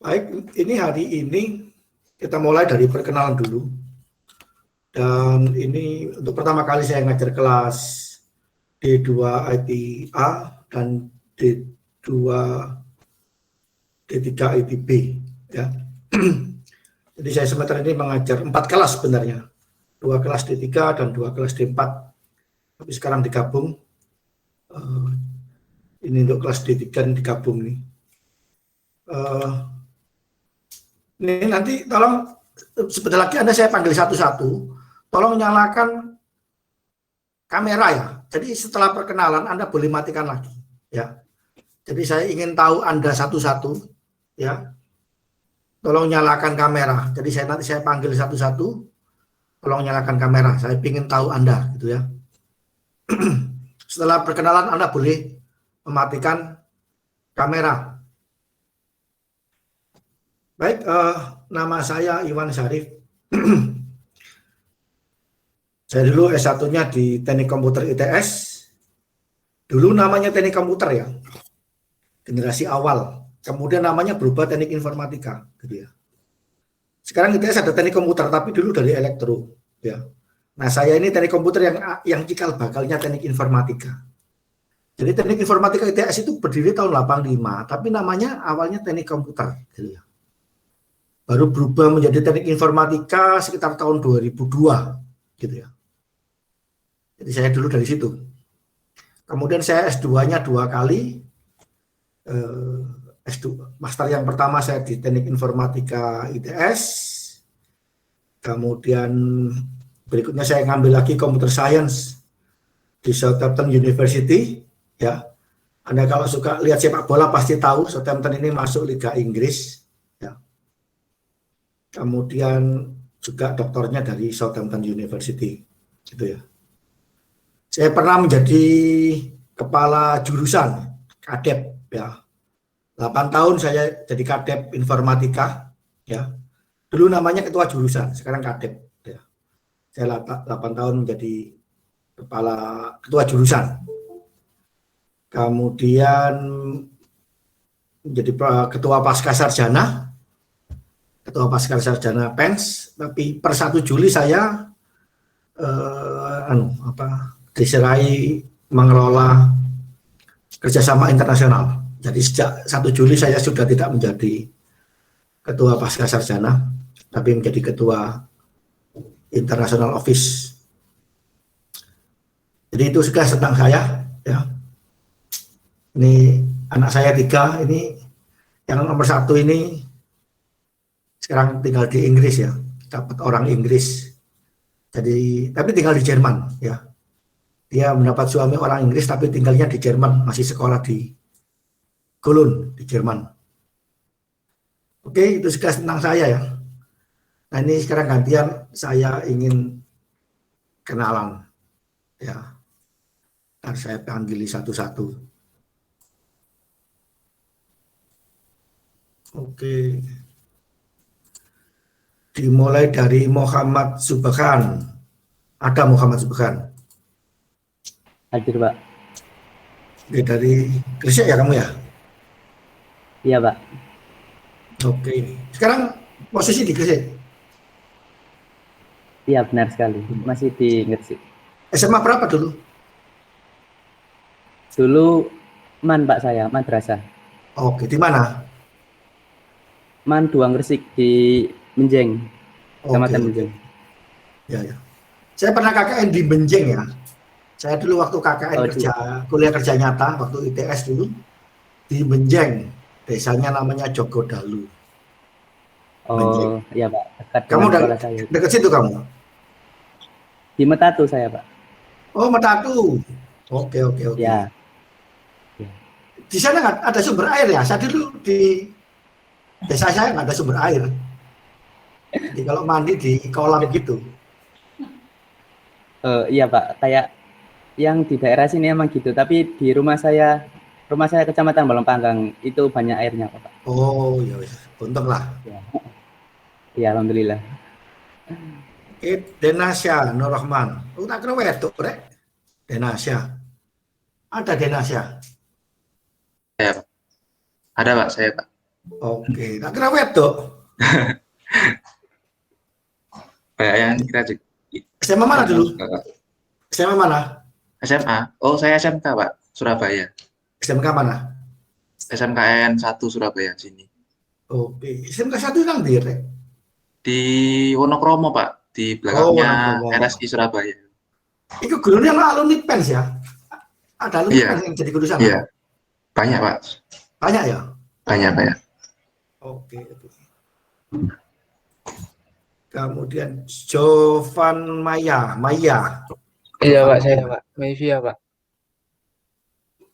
Baik, ini hari ini kita mulai dari perkenalan dulu. Dan ini untuk pertama kali saya ngajar kelas D2 IPA dan D2 D3 IPB ya. Jadi saya semester ini mengajar 4 kelas sebenarnya. 2 kelas D3 dan 2 kelas D4. Tapi sekarang digabung. Ini untuk kelas D3 digabung nih. Ini nanti tolong sebentar lagi saya panggil satu-satu. Tolong nyalakan kamera ya. Jadi setelah perkenalan Anda boleh matikan lagi ya. Jadi saya ingin tahu Anda satu-satu ya. Tolong nyalakan kamera. Jadi nanti saya panggil satu-satu. Tolong nyalakan kamera. Saya ingin tahu Anda gitu ya. Setelah perkenalan Anda boleh mematikan kamera. Baik, nama saya Iwan Syarif. Saya dulu S1-nya di Teknik Komputer ITS. Dulu namanya Teknik Komputer ya. Generasi awal. Kemudian namanya berubah Teknik Informatika gitu ya. Sekarang ITS ada Teknik Komputer tapi dulu dari Elektro ya. Nah, saya ini Teknik Komputer yang cikal bakalnya Teknik Informatika. Jadi Teknik Informatika ITS itu berdiri tahun 85, tapi namanya awalnya Teknik Komputer gitu ya. Baru berubah menjadi Teknik Informatika sekitar tahun 2002 gitu ya. Jadi saya dulu dari situ. Kemudian saya S2-nya 2 kali. S2 master yang pertama saya di Teknik Informatika ITS. Kemudian berikutnya saya ngambil lagi Computer Science di Southampton University ya. Anda kalau suka lihat sepak bola pasti tahu Southampton ini masuk Liga Inggris ya. Kemudian juga doktornya dari Southampton University gitu ya. Saya pernah menjadi kepala jurusan kadep ya. 8 tahun saya jadi kadep informatika ya. Dulu namanya ketua jurusan, sekarang kadep ya. Saya 8 tahun menjadi ketua jurusan. Kemudian menjadi ketua pascasarjana. Ketua pascasarjana PENS, tapi per 1 Juli saya diserai mengelola kerjasama internasional. Jadi sejak 1 Juli saya sudah tidak menjadi ketua pascasarjana, tapi menjadi ketua international office. Jadi itu sekilas tentang saya ya. Ini anak saya 3, ini yang nomor 1 ini sekarang tinggal di Inggris ya, dapat orang Inggris. Jadi tapi tinggal di Jerman ya. Dia mendapat suami orang Inggris tapi tinggalnya di Jerman, masih sekolah di Cologne di Jerman. Oke, itu sekilas tentang saya ya. Nah, ini sekarang gantian saya ingin kenalan ya. Dan saya panggil satu-satu. Oke. Dimulai dari Muhammad Subhan. Ada Muhammad Subhan. Hadir, Pak. Oke, dari Gresik ya kamu ya? Iya, Pak. Oke. Sekarang posisi di Gresik? Iya, benar sekali. Masih di Gresik. SMA berapa dulu? Dulu Pak saya, madrasah. Oke, di mana? 2 Gresik di Menjeng. Kecamatan Menjeng. Ya, ya. Saya pernah KKN di Menjeng ya. Saya dulu waktu KKN kuliah kerja nyata waktu ITS dulu di Menjeng. Desanya namanya Jogodalu. Oh, iya Pak. Dekat Kamu dekat situ kamu? Di Metatu saya, Pak. Oh, Metatu. Oke. Ya. Di sana nggak ada sumber air ya? Saya dulu di desa saya nggak ada sumber air. Jadi kalau mandi di kolam gitu. Iya Pak, kayak yang di daerah sini emang gitu. Tapi di rumah saya Kecamatan Balongpanggang itu banyak airnya, Pak. Oh, ya wis. Untung lah. Ya, alhamdulillah. Denasya Nur Rahman. Tak kira wedok rek. Denasya. Ada Denasya. Saya, Pak. Ada Pak, saya Pak. Oke. Tak kira wedok. Kayak yang kita SMA mana dulu? SMA mana? SMA. Oh, saya SMK, Pak. Surabaya. SMK mana? SMKN 1 Surabaya sini. Oke. SMK 1 nang ndi, Rek? Di Wonokromo, Pak. Di Oh, belakangnya Wonokromo. RSI Surabaya. Itu gurunya alumni PENS ya? Ada alumni Iya. PENS yang jadi guru sana? Iya. Banyak, Pak. Banyak ya? Banyak. Oke. Kemudian Jovan Maya. Iya Pak, saya Pak. Maivia Pak.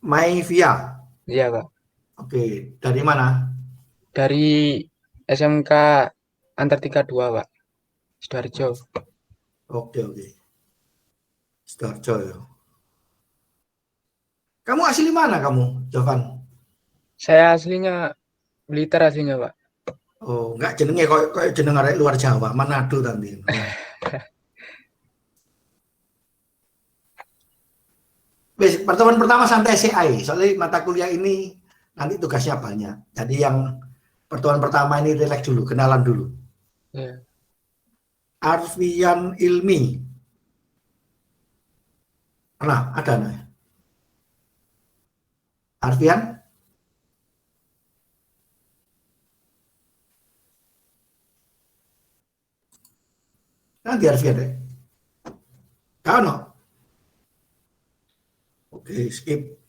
Maivia. Iya Pak. Oke. Dari mana? Dari SMK Antartika 2 Pak. Sidoarjo. Oke. Sidoarjo ya. Kamu asli mana kamu, Jovan? Saya aslinya Blitar aslinya Pak. Oh, enggak jenenge koyo jeneng arek luar Jawa, Manado tadi. Wes, pertemuan pertama santai CI, soalnya mata kuliah ini nanti tugasnya banyak. Jadi yang pertemuan pertama ini relax dulu, kenalan dulu. Iya. Arfian Ilmi. Nah, ada nih. Arfian? Nanti Arfian deh. Kau no? Oke, skip.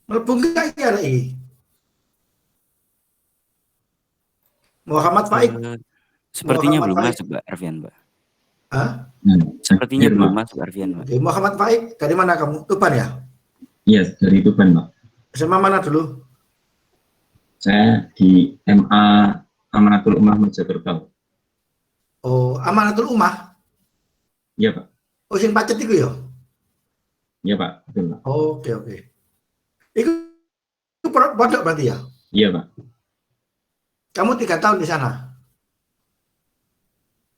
Mlebu enggak ya RI? Muhammad Faik. Sepertinya Muhammad belum Faik. masuk, Mbak Arfian, Mbak. Hah? Sepertinya belum masuk, Arfian, Mbak. Oke, Muhammad Faik, dari mana kamu? Tuban ya? Iya, dari Tuban, Pak. SMA mana dulu? Saya di MA Amanatul Ummah Mojokerto. Oh, Amanatul Ummah. Iya, Pak. Oh, sing pacet iku ya? Iya, Pak. Betul, Pak. Oke. Itu pondok berarti ya? Iya, Pak. Kamu 3 tahun di sana?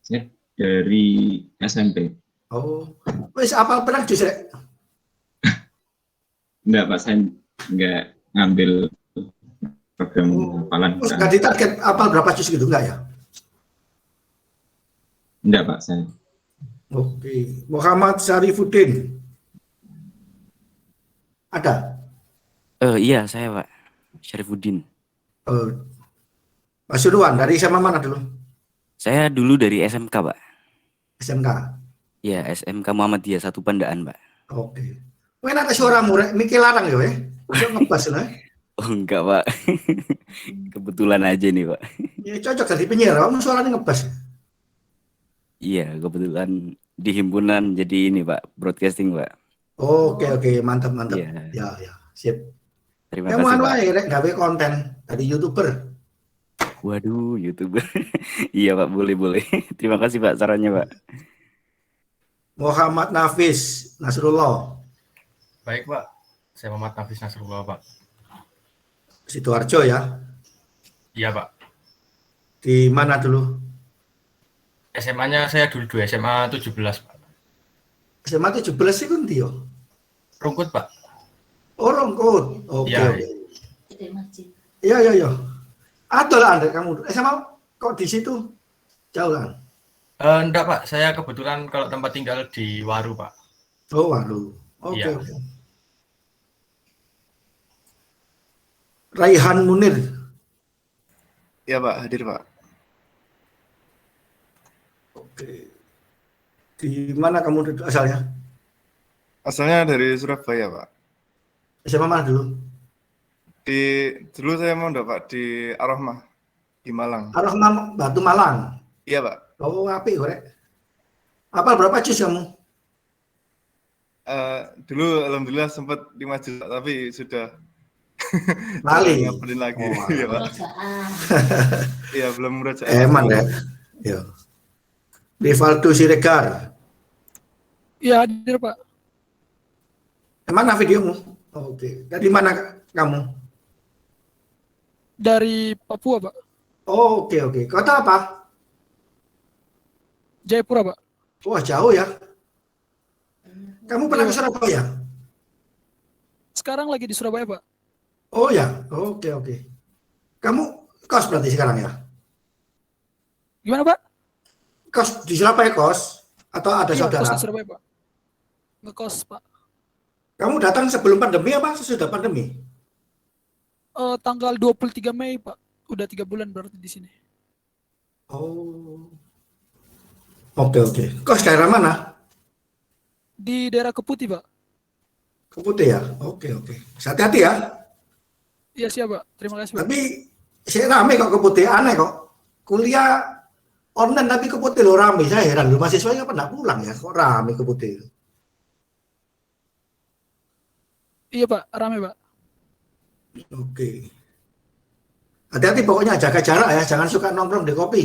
Saya dari SMP. Oh, wis apal pernah jus rek? Enggak, Pak. Saya enggak ngambil program hafalan. Terus nggak ditarget apal berapa jus gitu, enggak ya? Enggak, Pak. Saya. Oke, Muhammad Syarifuddin. Ada? Iya, saya, Pak. Syarifuddin. Mas Suruan, dari SMA mana dulu? Saya dulu dari SMK, Pak. SMK. Ya, SMK Muhammadiyah 1 Pandaan, Pak. Oke. Enak suaramu rek, mikir larang ya, Udah ngebas lah. Oh, enggak, Pak. Kebetulan aja nih, Pak. Ya cocok jadi penyiar, kamu suaranya ngebas. Iya, kebetulan di himpunan jadi ini, Pak, broadcasting, Pak. Oke, mantap. Iya. Ya, sip. Terima Kamu kasih, anu Pak. aja rek, gawe konten dari YouTuber. Waduh, YouTuber. Iya, Pak, boleh. Terima kasih, Pak, sarannya, Pak. Muhammad Nafis Nasrullah. Baik Pak, saya Muhammad Nafis Nasrullah Pak. Sidoarjo ya. Iya Pak. Di mana dulu? SMA-nya saya dulu SMA 17 Pak. SMA 17 sih kan dia. Rungkut Pak. Oh, Rongkut. Oke. Iya. Iya. Ada lah Anda kamu. SMA kok di situ? Jauh lah. Enggak Pak, saya kebetulan kalau tempat tinggal di Waru Pak. Oh, waduh. Oke. Iya. Raihan Munir. Ya Pak, hadir Pak. Oke. Di mana kamu asalnya? Asalnya dari Surabaya Pak. SMA mana dulu? Dulu saya mau Pak di Ar-Rahmah di Malang. Ar-Rahmah Batu Malang. Iya Pak. Oh, apik korek. Apa berapa juz kamu? Dulu alhamdulillah sempat 5 juz tapi sudah Lali. ngapalin lagi. Oh, Iya Pak. Iya belum murajaah. Eman ya. Ya. Rivaldo Siregar. Iya, hadir Pak. Mana videomu? Oke. Dari mana kamu? Dari Papua Pak. Oh, oke. Kota apa? Jayapura Pak. Wah, jauh ya. Kamu pernah ke Surabaya? Sekarang lagi di Surabaya Pak. Oh ya. Oke. Kamu kos berarti sekarang ya? Gimana Pak? Kos di Surabaya kos? Atau ada Iya, kos saudara? di Surabaya Pak. Ngekos Pak. Kamu datang sebelum pandemi apa sesudah pandemi? Tanggal 23 Mei Pak. Udah 3 bulan berarti di sini. Oh. Oke. Kos daerah mana? Di daerah Keputih Pak. Keputih ya? Oke. Hati-hati ya. Iya siap Pak. Terima kasih Pak. Tapi saya rame kok Keputih, aneh kok. Kuliah online tapi Keputih lo rame. Saya heran lu mahasiswanya pada pulang ya, kok rame Keputih. Iya Pak, rame Pak. Oke. Hati-hati pokoknya jaga jarak ya, jangan suka nongkrong di kopi.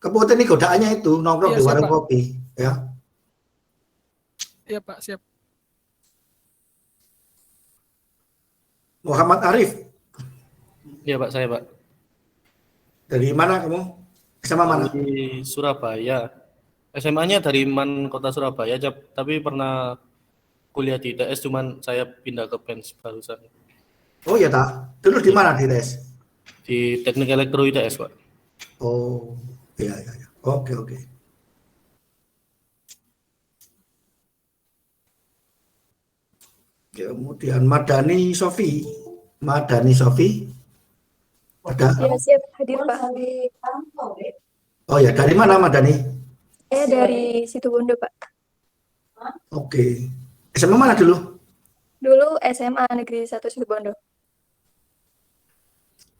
Keputih ini godaannya itu nongkrong Iya, di siap, warung Pak. kopi ya. Iya Pak, siap. Muhammad Arif, Iya Pak, saya Pak. dari mana kamu? SMA mana? Di Surabaya. SMA-nya dari MAN Kota Surabaya, tapi pernah kuliah di ITS, cuman saya pindah ke PENS barusan. Oh ya tak. Dulu di mana di tes? Di Teknik Elektro ITS Pak. Oh, iya. Oke. Kemudian Madani Sofi. Ada? Ya, siap hadir Pak. Oh ya, dari mana Madani? Dari Situbondo Pak. Oke. SMA mana dulu? Dulu SMA Negeri 1 Situbondo.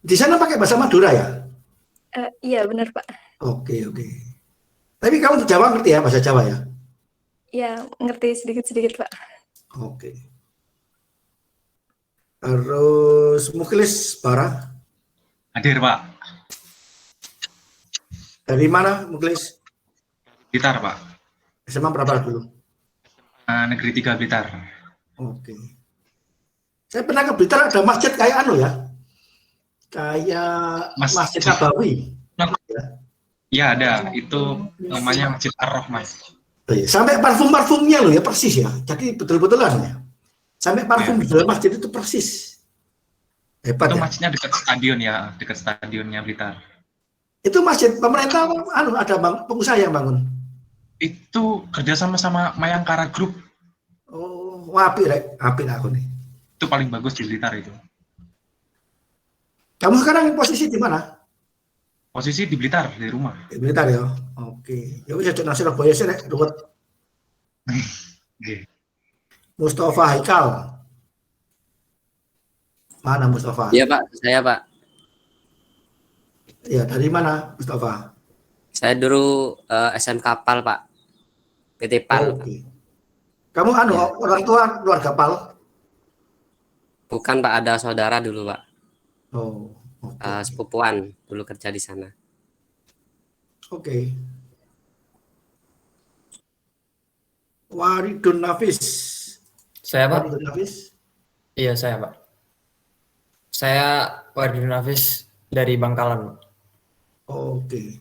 Di sana pakai bahasa Madura ya? Iya benar Pak. Oke. Tapi kamu di Jawa ngerti ya bahasa Jawa ya? Ya ngerti sedikit-sedikit Pak. Oke. Terus Muklis Bara. Hadir, Pak. Dari mana Muklis? Blitar, Pak. SMA berapa dulu? Negeri 3 Blitar. Oke. Saya pernah ke Blitar ada masjid kayak anu ya. Kayak Masjid Nabawi. Iya, ada. Itu namanya Masjid Ar-Rahmah. Sampai parfum-parfumnya loh ya persis ya. Jadi betul-betulan ya. Sampai parfum di dalam masjid itu persis. Hebat Itu ya. masjidnya dekat stadion ya, dekat stadionnya Blitar. Itu masjid pemerintah anu ada pengusaha yang bangun. Itu kerjasama sama Mayangkara Group. Oh, apik rek, apik aku nih. Itu paling bagus di Blitar itu. Kamu sekarang posisi di mana? Posisi di Blitar, di rumah. Di Blitar ya. Oke. Ya wis cek nang Surabaya sih rek, ruwet. Oke. Mustafa Haikal. Mana Mustafa? Iya Pak, saya Pak. Ya, dari mana Mustafa? Saya dulu SMK PAL Pak. PT PAL. Oke. Kamu anu orang tua keluarga PAL? Bukan Pak, ada saudara dulu Pak. Oh. Sepupuan dulu kerja di sana. Oke. Waridun Nafis. Saya Pak? Waridun Nafis. Iya saya Pak. Saya Waridun Nafis dari Bangkalan. Oke.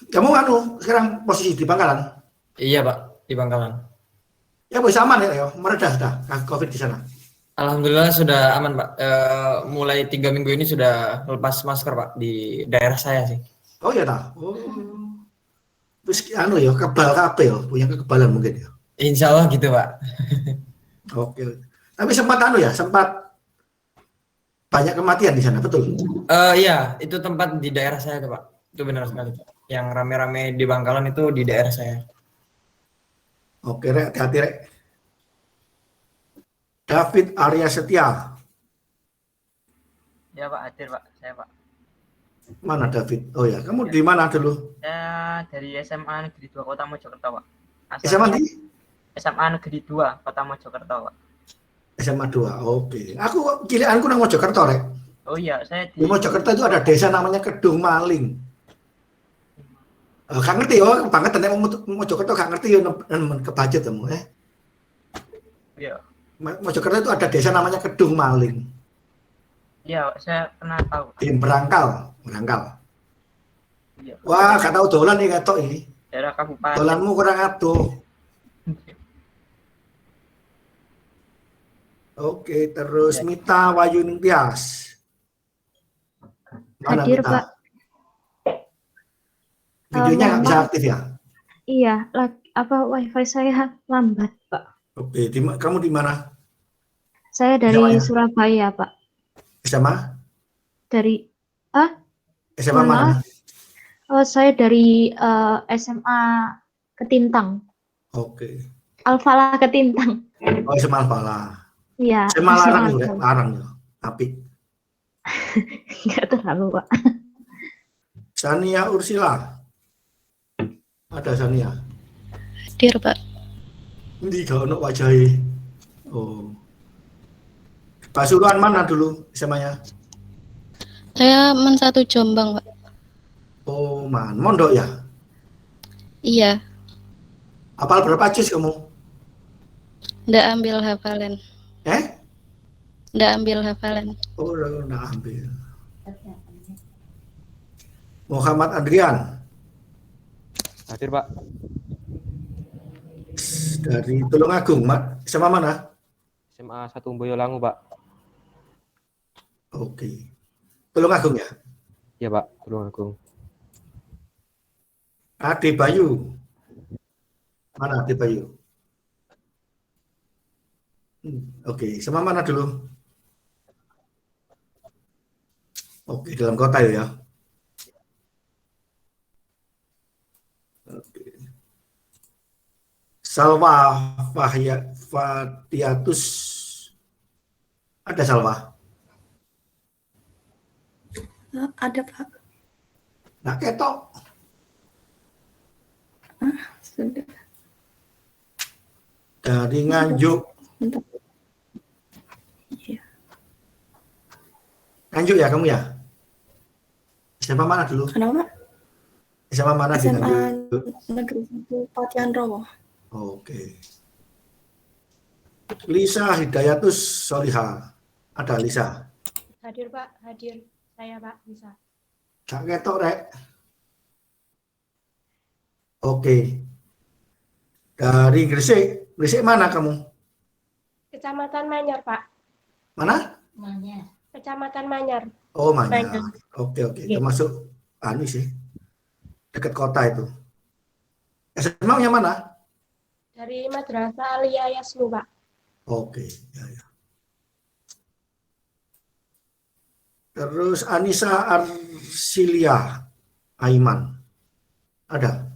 Kamu anu sekarang posisi di Bangkalan? Iya Pak, di Bangkalan. Ya bisa aman ya, meredah dah COVID di sana. Alhamdulillah sudah aman Pak. Mulai 3 minggu ini sudah lepas masker Pak di daerah saya sih. Oh ya tak. Oh. Terus anu ya kebal kabeh ya, punya kekebalan mungkin ya. Insya Allah gitu Pak. Oke. Tapi sempat anu ya, sempat banyak kematian di sana, betul? Iya, itu tempat di daerah saya tuh Pak. Itu benar sekali Pak. Yang rame-rame di Bangkalan itu di daerah saya. Oke, rek, hati-hati rek. David Arya Setia. Ya Pak, hadir Pak, saya Pak. Mana David? Oh ya, kamu di mana dulu? Saya dari SMA Negeri 2 Kota Mojokerto Pak. SMA di? SMA Negeri 2 Kota Mojokerto Pak. SMA 2, oke. Aku cilianku nang Mojokerto rek. Oh iya, saya Di Mojokerto itu ada desa namanya Kedung Maling. Gak ngerti ya, banget tentang Mojokerto gak ngerti ya, kebajet temu Iya. Mojokerto itu ada desa namanya Kedung Maling. Iya, saya pernah tahu. Di Merangkal. Iya. Wah, gak tahu dolan nih ketok ini. Daerah kabupaten. Dolanmu kurang aduh. Oke, terus Mita Wayuning Tias. Mana Hadir, Mita? Pak. Videonya nggak bisa Mohon maaf. aktif ya? Iya, wifi saya lambat, Pak. Oke, kamu di mana? Saya dari SMA-nya? Surabaya, Pak. SMA? Dari SMA mohon mana? maaf. Saya dari SMA Ketintang. Oke. Al-Falah Ketintang. Oh, SMA Al-Falah. Iya, SMA Larang SMA ya, Al-Falah. Larang ya. Apik. Nggak terlalu, Pak. Sania Ursila. Ada Sania. Hadir, Pak. Ini gak ono wajahe. Oh. Pasuruan mana dulu SMA-nya? Saya Men 1 Jombang, Pak. Oh, mondok ya? Iya, Apal berapa juz kamu? nggak ambil hafalan. Nggak ambil hafalan. Oh, udah ambil. Muhammad Adrian. Hadir, Pak. Dari Tulungagung, Mak. SMA mana? SMA 1 Boyolangu, Pak. Oke. Tulungagung ya? Iya, Pak. Tulungagung. Ade Bayu. Mana Ade Bayu? Oke, sama mana dulu? Oke, dalam kota ya. Oke. Salwa Fatiatus. Ada Salwa? Ada, Pak. Nah, ketok. Sudah. Dari Nganjuk. Bentar. Iya. Nganjuk ya kamu ya? SMA mana dulu? Kenapa? SMA mana di SMA Nganjuk? Negeri 1 Patian Rowo. Oke. Lisa Hidayatus Soliha. Ada Lisa. Hadir, Pak. Hadir. Saya, Pak. Bisa. Gak ketok, Rek. Oke. Dari Gresik. Gresik mana kamu? Kecamatan Manyar, Pak. Mana? Manyar. Kecamatan Manyar. Oh, Manyar. Manyar. Oke. Iya. Termasuk sih. Dekat kota itu. SMA-nya mana? Dari Madrasah Aliyah Yasmu, Pak. Oke. Ya. Terus Anissa Arsilia Aiman. Ada?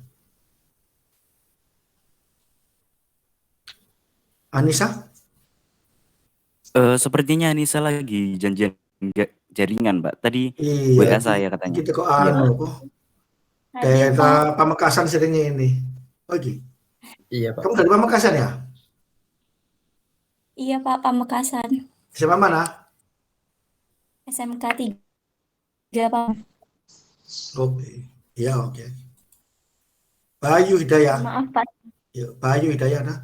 Anissa? Sepertinya Anissa lagi janjian jaringan, Mbak. Tadi Iya, WA saya katanya. Kita kok Iya, anu Pak. kok. Hadir, Daerah Pamekasan seringnya ini. Oke. Iya, Pak. Kamu dari Pamekasan ya? Iya, Pak, Pamekasan. SMA mana? SMK 3, Pak. Oke. Ya, oke. Bayu Hidayah. Maaf, Pak. Yuk, Bayu Hidayah nah.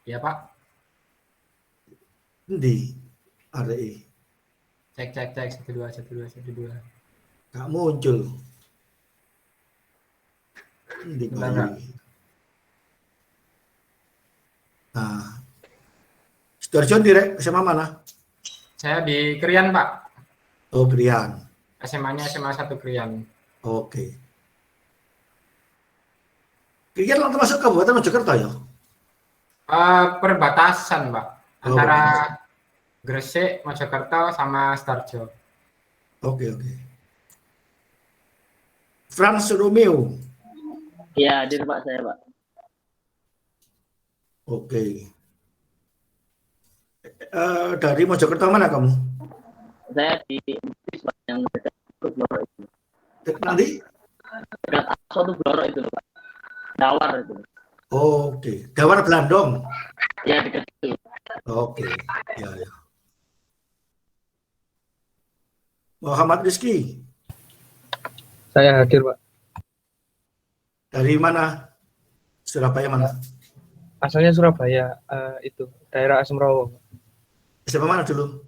Iya, Pak. Di RI. Cek 12. Gak muncul. Di Bentar, Bayu. Kak. Nah. Sidoarjo direk SMA mana? Saya di Krian, Pak. Oh, Krian. SMA-nya SMA 1 Krian. Oke. Krian langsung masuk Kabupaten Mojokerto ya? Perbatasan, Pak. Oh, Antara perbatasan. Gresik, Mojokerto, sama Sidoarjo. Oke. Frans Romeo. Iya, hadir, Pak, saya, Pak. Oke. Dari Mojokerto mana kamu? Saya di yang dekat Bloro itu. Nanti? Dekat suatu Bloro itu, Pak. Dawar itu. Oke. Dawar Blandong. Ya, dekat itu. Oke. Ya. Muhammad Rizky. Saya hadir, Pak. Dari mana? Surabaya mana? Asalnya Surabaya, itu daerah Asemrowo. SMA mana dulu?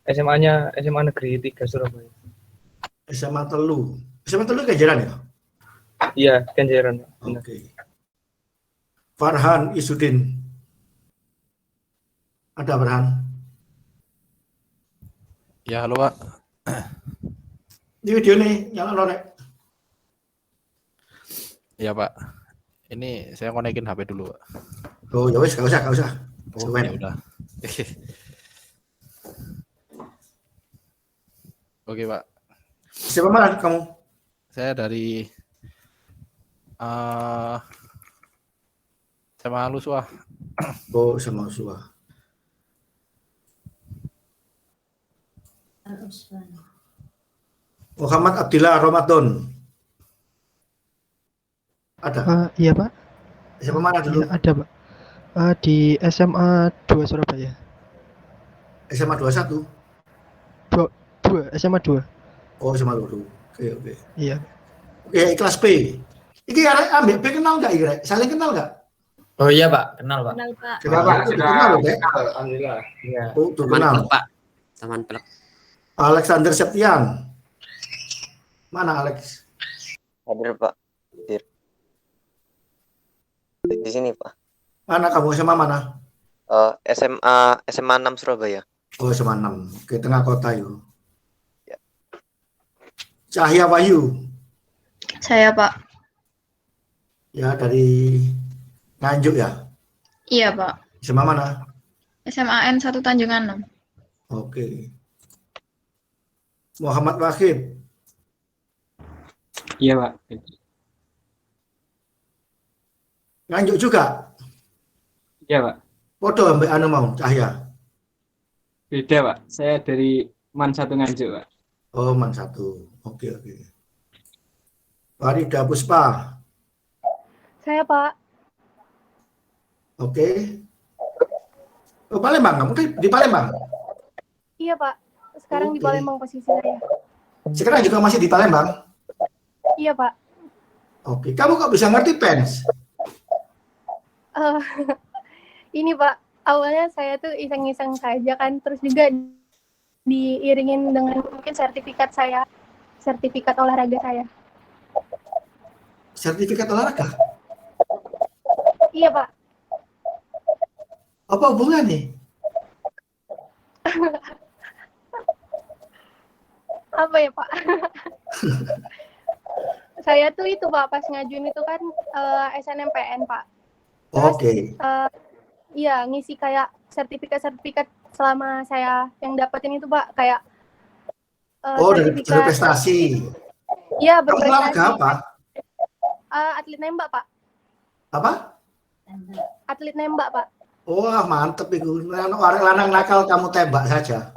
SMA-nya SMA Negeri 3 Surabaya. SMA Telu. SMA Telu Kenjeran ya? Iya, Kenjeran, Pak. Oke. Farhan Isudin. Ada Farhan? Ya, halo, Pak. Ini video nih, nyala lorek. Iya Pak. Ini saya konekin HP dulu Pak. Oh ya wes, gak usah. Oh ya udah. Oke Pak. Siapa mana kamu? Saya dari SMA Luswa. Oh, sama Uswa. Muhammad Abdillah Ramadan. Ada? Iya Pak. Siapa mana dulu? Iya, ada Pak. Di SMA 2 Surabaya. SMA 21? 2, SMA 2. Oh, SMA 2. Oke. Iya. Oke, kelas B. Iki arek ambil B kenal enggak iki, Rek? Saling kenal enggak? Oh iya Pak, kenal Pak. Kenal Pak. Kenal Pak, sudah kenal, Rek? Alhamdulillah. Iya. Oh, tuh Teman kenal. pelek, Pak. Teman pelek. Alexander Septian. Mana Alex? Hadir Pak. Hadir. Di sini Pak. Mana kamu SMA mana? SMA 6 Surabaya. Oh, SMA 6. Ke tengah kota yuk. Cahya Wahyu. Saya Pak. Ya, dari Nganjuk ya? Iya Pak. SMA mana? SMAN 1 Tanjungan 6. Oke. Muhammad Wahid. Iya Pak. Nganjuk juga? Iya Pak. Foto ambek anu mau, Cahya. Beda Pak. Saya dari Man 1 Nganjuk Pak. Oh, Man 1. Oke. Farida Puspa. Saya Pak. Oke. Oh, Palembang, kamu kan di Palembang? Iya Pak. Sekarang di Oke. Palembang posisi saya. Sekarang juga masih di Palembang? Iya Pak. Oke, kamu kok bisa ngerti pens? Ini Pak, awalnya saya tuh iseng-iseng saja kan, terus juga diiringin dengan mungkin sertifikat olahraga saya. Sertifikat olahraga? Iya Pak. Apa hubungannya? Apa ya Pak? Saya tuh itu Pak, pas ngajuin itu kan SNMPN Pak. Oke. Iya, ngisi kayak sertifikat selama saya yang dapetin itu Pak, kayak Oh, dari berprestasi. Iya, Kamu olahraga berprestasi. apa? Atlet nembak Pak. Apa? Atlet nembak Pak. Wah, mantep itu. Orang lanang nakal kamu tembak saja.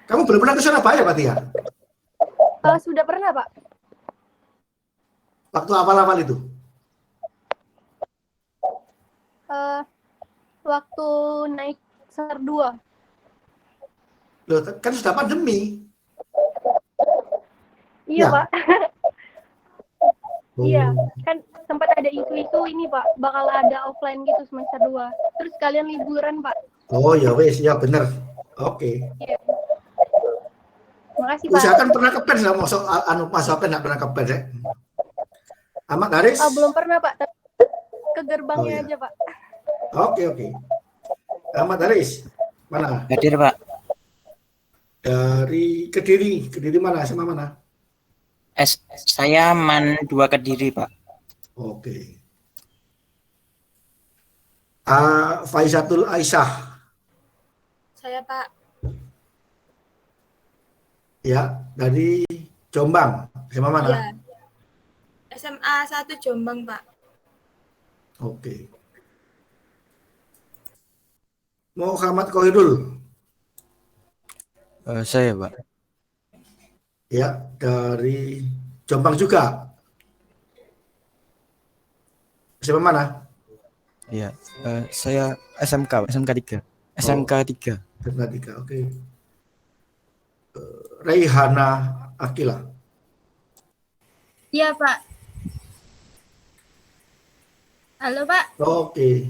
Kamu belum pernah ke Surabaya berarti ya? Sudah pernah Pak. Waktu awal-awal itu? Waktu naik semester 2. Loh, kan sudah pandemi. Iya Ya. Pak. Oh. Iya, kan sempat ada isu-isu ini Pak, bakal ada offline gitu semester 2. Terus kalian liburan Pak. Oh ya wes, ya bener. Oke. Iya. Makasih Pak. Usahakan pernah ke pens lah, masuk anu Mas Sopen nggak pernah ke pens ya. Ahmad Haris? Belum pernah Pak, tapi ke gerbangnya Oh, iya. aja Pak. Oke. Ahmad Haris, mana? Hadir Pak. Dari Kediri mana? Sama mana? Saya Man 2 Kediri Pak. Oke. Faizatul Aisyah, Saya Pak. ya, dari Jombang. Sama mana? Iya. SMA 1 Jombang Pak. Oke. Muhammad Kohirul. Saya Pak. Ya, dari Jombang juga. Siapa mana? Iya. Saya SMK 3. SMK 3. SMK 3, oke. Reihana Akila. Iya Pak. Halo Pak. Oke.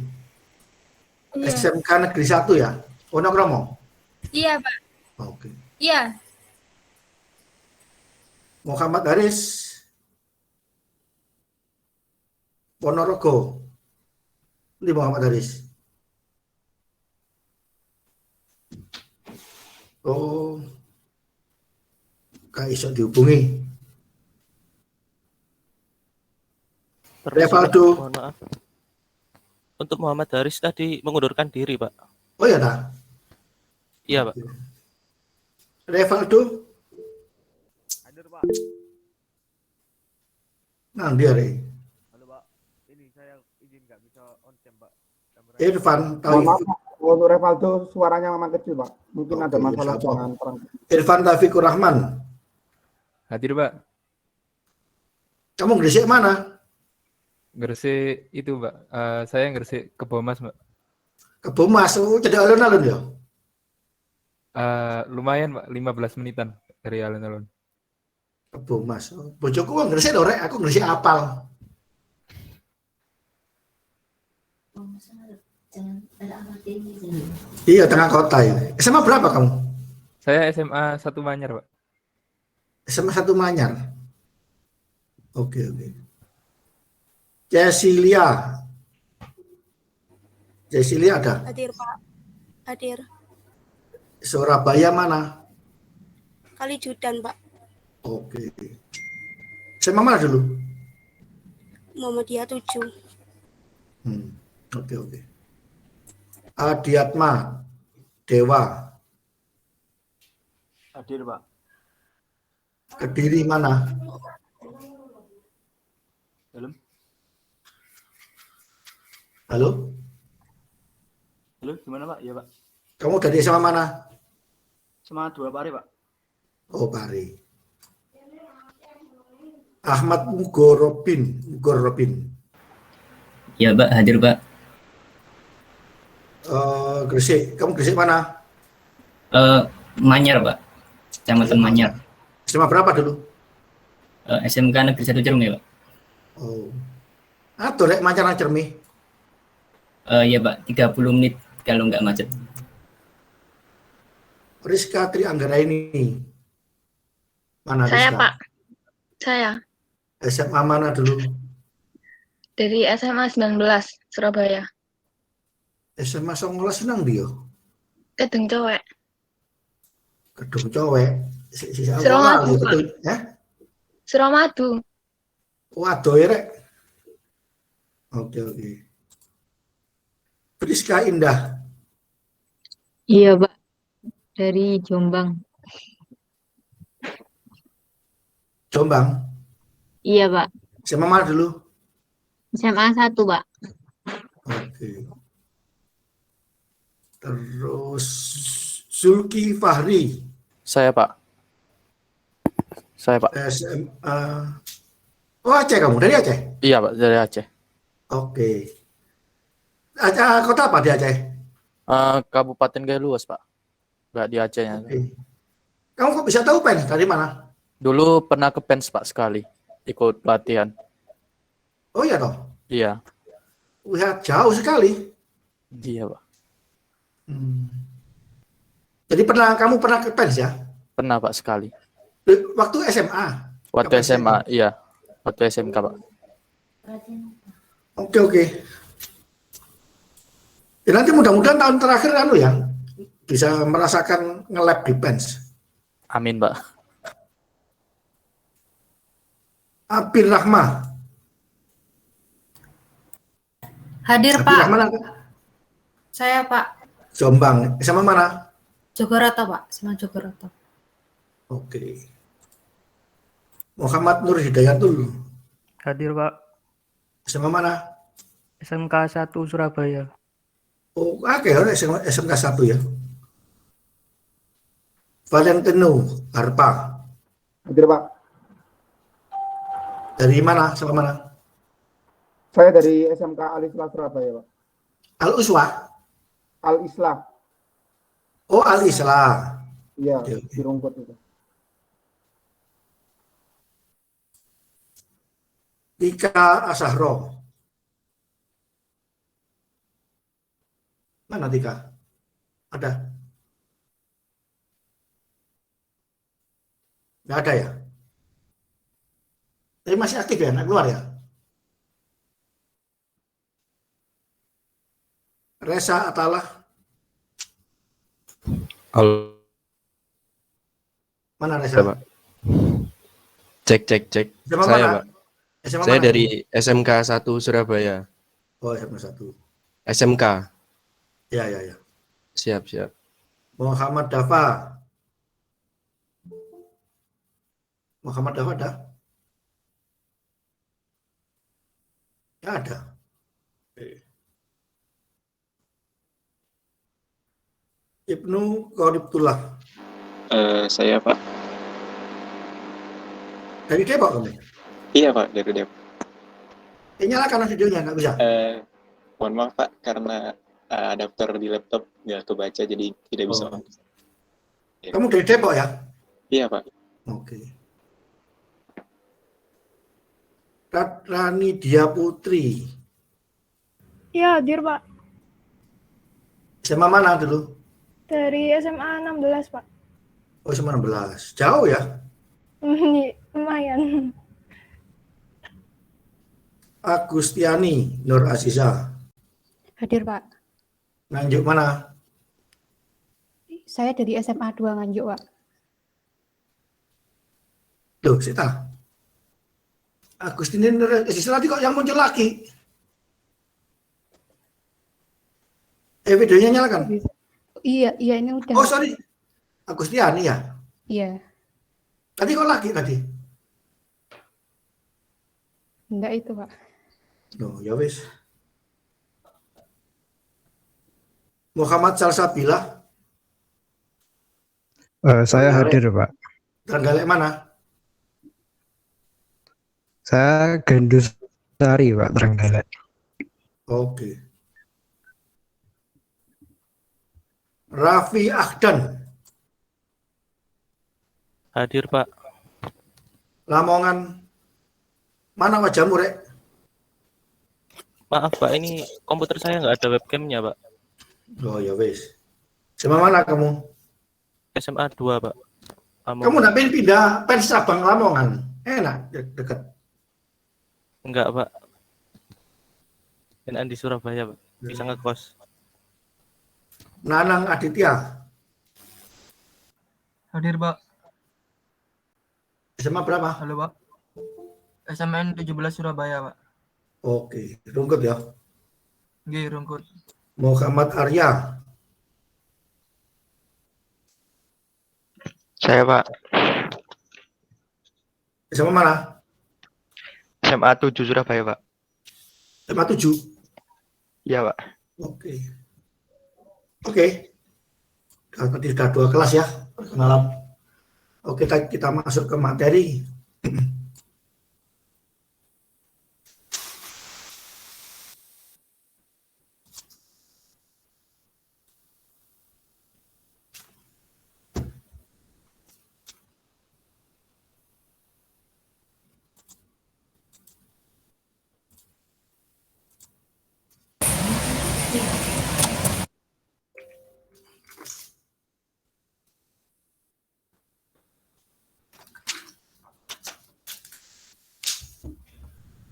Iya. SMK Negeri 1 ya? Wonokromo? Iya Pak. Oke. Iya. Muhammad Haris. Ponorogo. Ini Muhammad Haris. Oh, Gak iso dihubungi. Permisi, Pak. Revaldo. Mohon maaf. Untuk Muhammad Haris tadi mengundurkan diri, Pak. Oh ya tak? Iya, Pak. Revaldo. Hadir, Pak. Nah, dia Re. Halo, Pak. Ini saya izin nggak bisa on cam, Pak. Irfan Mohon Taufik. maaf, Pak. Untuk Revaldo suaranya memang kecil, Pak. Mungkin ada masalah insya Allah. dengan terang. Irfan Taufikur Rahman. Hadir, Pak. Kamu Gresik mana? Gresik itu, Pak. Saya Gresik Kebomas, Pak. Kebomas. Oh, jadi alun-alun ya? Lumayan, Pak. 15 menitan dari alun-alun. Kebomas. Oh, bojoku wong Gresik lho, Rek. Aku Gresik apal. Iya, tengah kota ya. SMA berapa kamu? Saya SMA 1 Manyar, Pak. SMA 1 Manyar. Oke. Cecilia ada? Hadir, Pak. Hadir. Surabaya mana? Kalijudan, Pak. Oke. SMA mana dulu? Muhammadiyah 7. Oke. Adiatma Dewa. Hadir, Pak. Kediri mana? Belum. Halo? Halo, gimana, Pak? Iya, Pak. Kamu dari SMA mana? Semangat 2 Pari, Pak. Oh, Pari. Ahmad Mugoropin. Ya, Pak, hadir, Pak. Gresik. Kamu Gresik mana? Manyar, Pak. Kecamatan Manyar. SMA berapa dulu? SMK Negeri 1 Cermi, Pak. Oh. Atau Rek Manyar Cermi? Ya, Pak, 30 menit kalau nggak macet. Rizka Tri Anggara ini. Mana Saya, Rizka? Pak. Saya. SMA mana dulu? Dari SMA 19, Surabaya. SMA 19 senang dia. Kedung Cowek. Kedung Cowek. Suramadu, Pak. Suramadu. Waduh, ya, Rek. Oke. Friska Indah. Iya, Pak. Dari Jombang. Jombang. Iya, Pak. SMA mana dulu? SMA 1, Pak. Oke. Terus Zulki Fahri. Saya, Pak. SMA. Oh, Aceh kamu? Dari Aceh? Iya, Pak, dari Aceh. Oke. Kota apa di Aceh? Kabupaten Galuas, Pak. Nggak di Acehnya. Kamu kok bisa tahu PEN? Dari mana? Dulu pernah ke PENS, Pak, sekali. Ikut pelatihan. Oh iya toh? Iya. Wah, jauh sekali. Iya, Pak. Jadi kamu pernah ke PENS ya? Pernah, Pak, sekali. Waktu SMA? Waktu SMA, iya. Waktu SMK, Pak. Oke. Ya, nanti mudah-mudahan tahun terakhir ya bisa merasakan nge-lab di PENS. Amin, Pak. Apir Rahma. Hadir, Apir Pak. Rahma, Saya, Pak. Jombang. Sama mana? Jogoroto, Pak. Sama Jogoroto. Oke. Muhammad Nur Hidayatul. Hadir, Pak. Sama mana? SMK 1 Surabaya. Oh, oke, SMK 1 ya. Valentino Harpa. Hadir, Pak. Dari mana? Sama mana? Saya dari SMK Al-Islah Surabaya, Pak. Al-Uswa? Al-Islah. Oh, Al-Islah. Iya, Oke. di Rungkut itu. Tika Asahro. Mana Tika? Ada? Nggak ada ya? Tapi masih aktif ya? Nggak keluar ya? Reza Atalah. Halo. Mana Reza? Pak. Cek. SMA Saya, mana? Pak. SMA Saya mana? dari SMK 1 Surabaya. Oh, SMA 1. SMK. Ya. Siap. Muhammad Dafa. Muhammad Dafa ada? Ya ada. Ibnu Qoribtullah. Saya Pak. Dari Depok kamu? Iya Pak, dari Depok. Nyalakan videonya, nggak bisa? Mohon maaf Pak, karena adapter di laptop nggak kebaca, jadi tidak bisa. Kamu dari Depok ya? Iya Pak. Oke. Rani Dia Putri. Iya, hadir Pak. SMA mana dulu? Dari SMA 16 Pak. Oh, SMA 16. Jauh ya? Lumayan. Agustiani Nur Aziza. Hadir Pak. Nganjuk mana? Saya dari SMA 2 Nganjuk Pak. Loh, Sita. Agustini Nur Aziza tadi kok yang muncul lagi? Videonya nyalakan? Iya ini udah. Oh, sorry. Agustiani ya? Iya. Tadi kok lagi tadi? Enggak itu Pak. No, ya wis. Muhammad Salsabila. Saya hadir, Pak. Trenggalek mana? Saya Gandusari, Pak, Trenggalek. Oke. Raffi Ahdan. Hadir, Pak. Lamongan. Mana wajahmu, Rek? Maaf, Pak, ini komputer saya nggak ada webcamnya, Pak. Oh, ya wis. Sama mana kamu? SMA 2, Pak. Kamu nggak pengen pindah Persabang Lamongan? Enak, dekat. Enggak, Pak. Dan di Surabaya, Pak. Bisa ngekos. Nanang Aditya. Hadir, Pak. SMA berapa? Halo, Pak. SMN 17 Surabaya, Pak. Oke, Rungkut ya. Nggih, Rungkut. Muhammad Arya. Saya, Pak. SMA mana? SMA 7 Surabaya, Pak. SMA 7? Iya, Pak. Oke. Tadi sudah 2 kelas ya malam. Oke, kita masuk ke materi.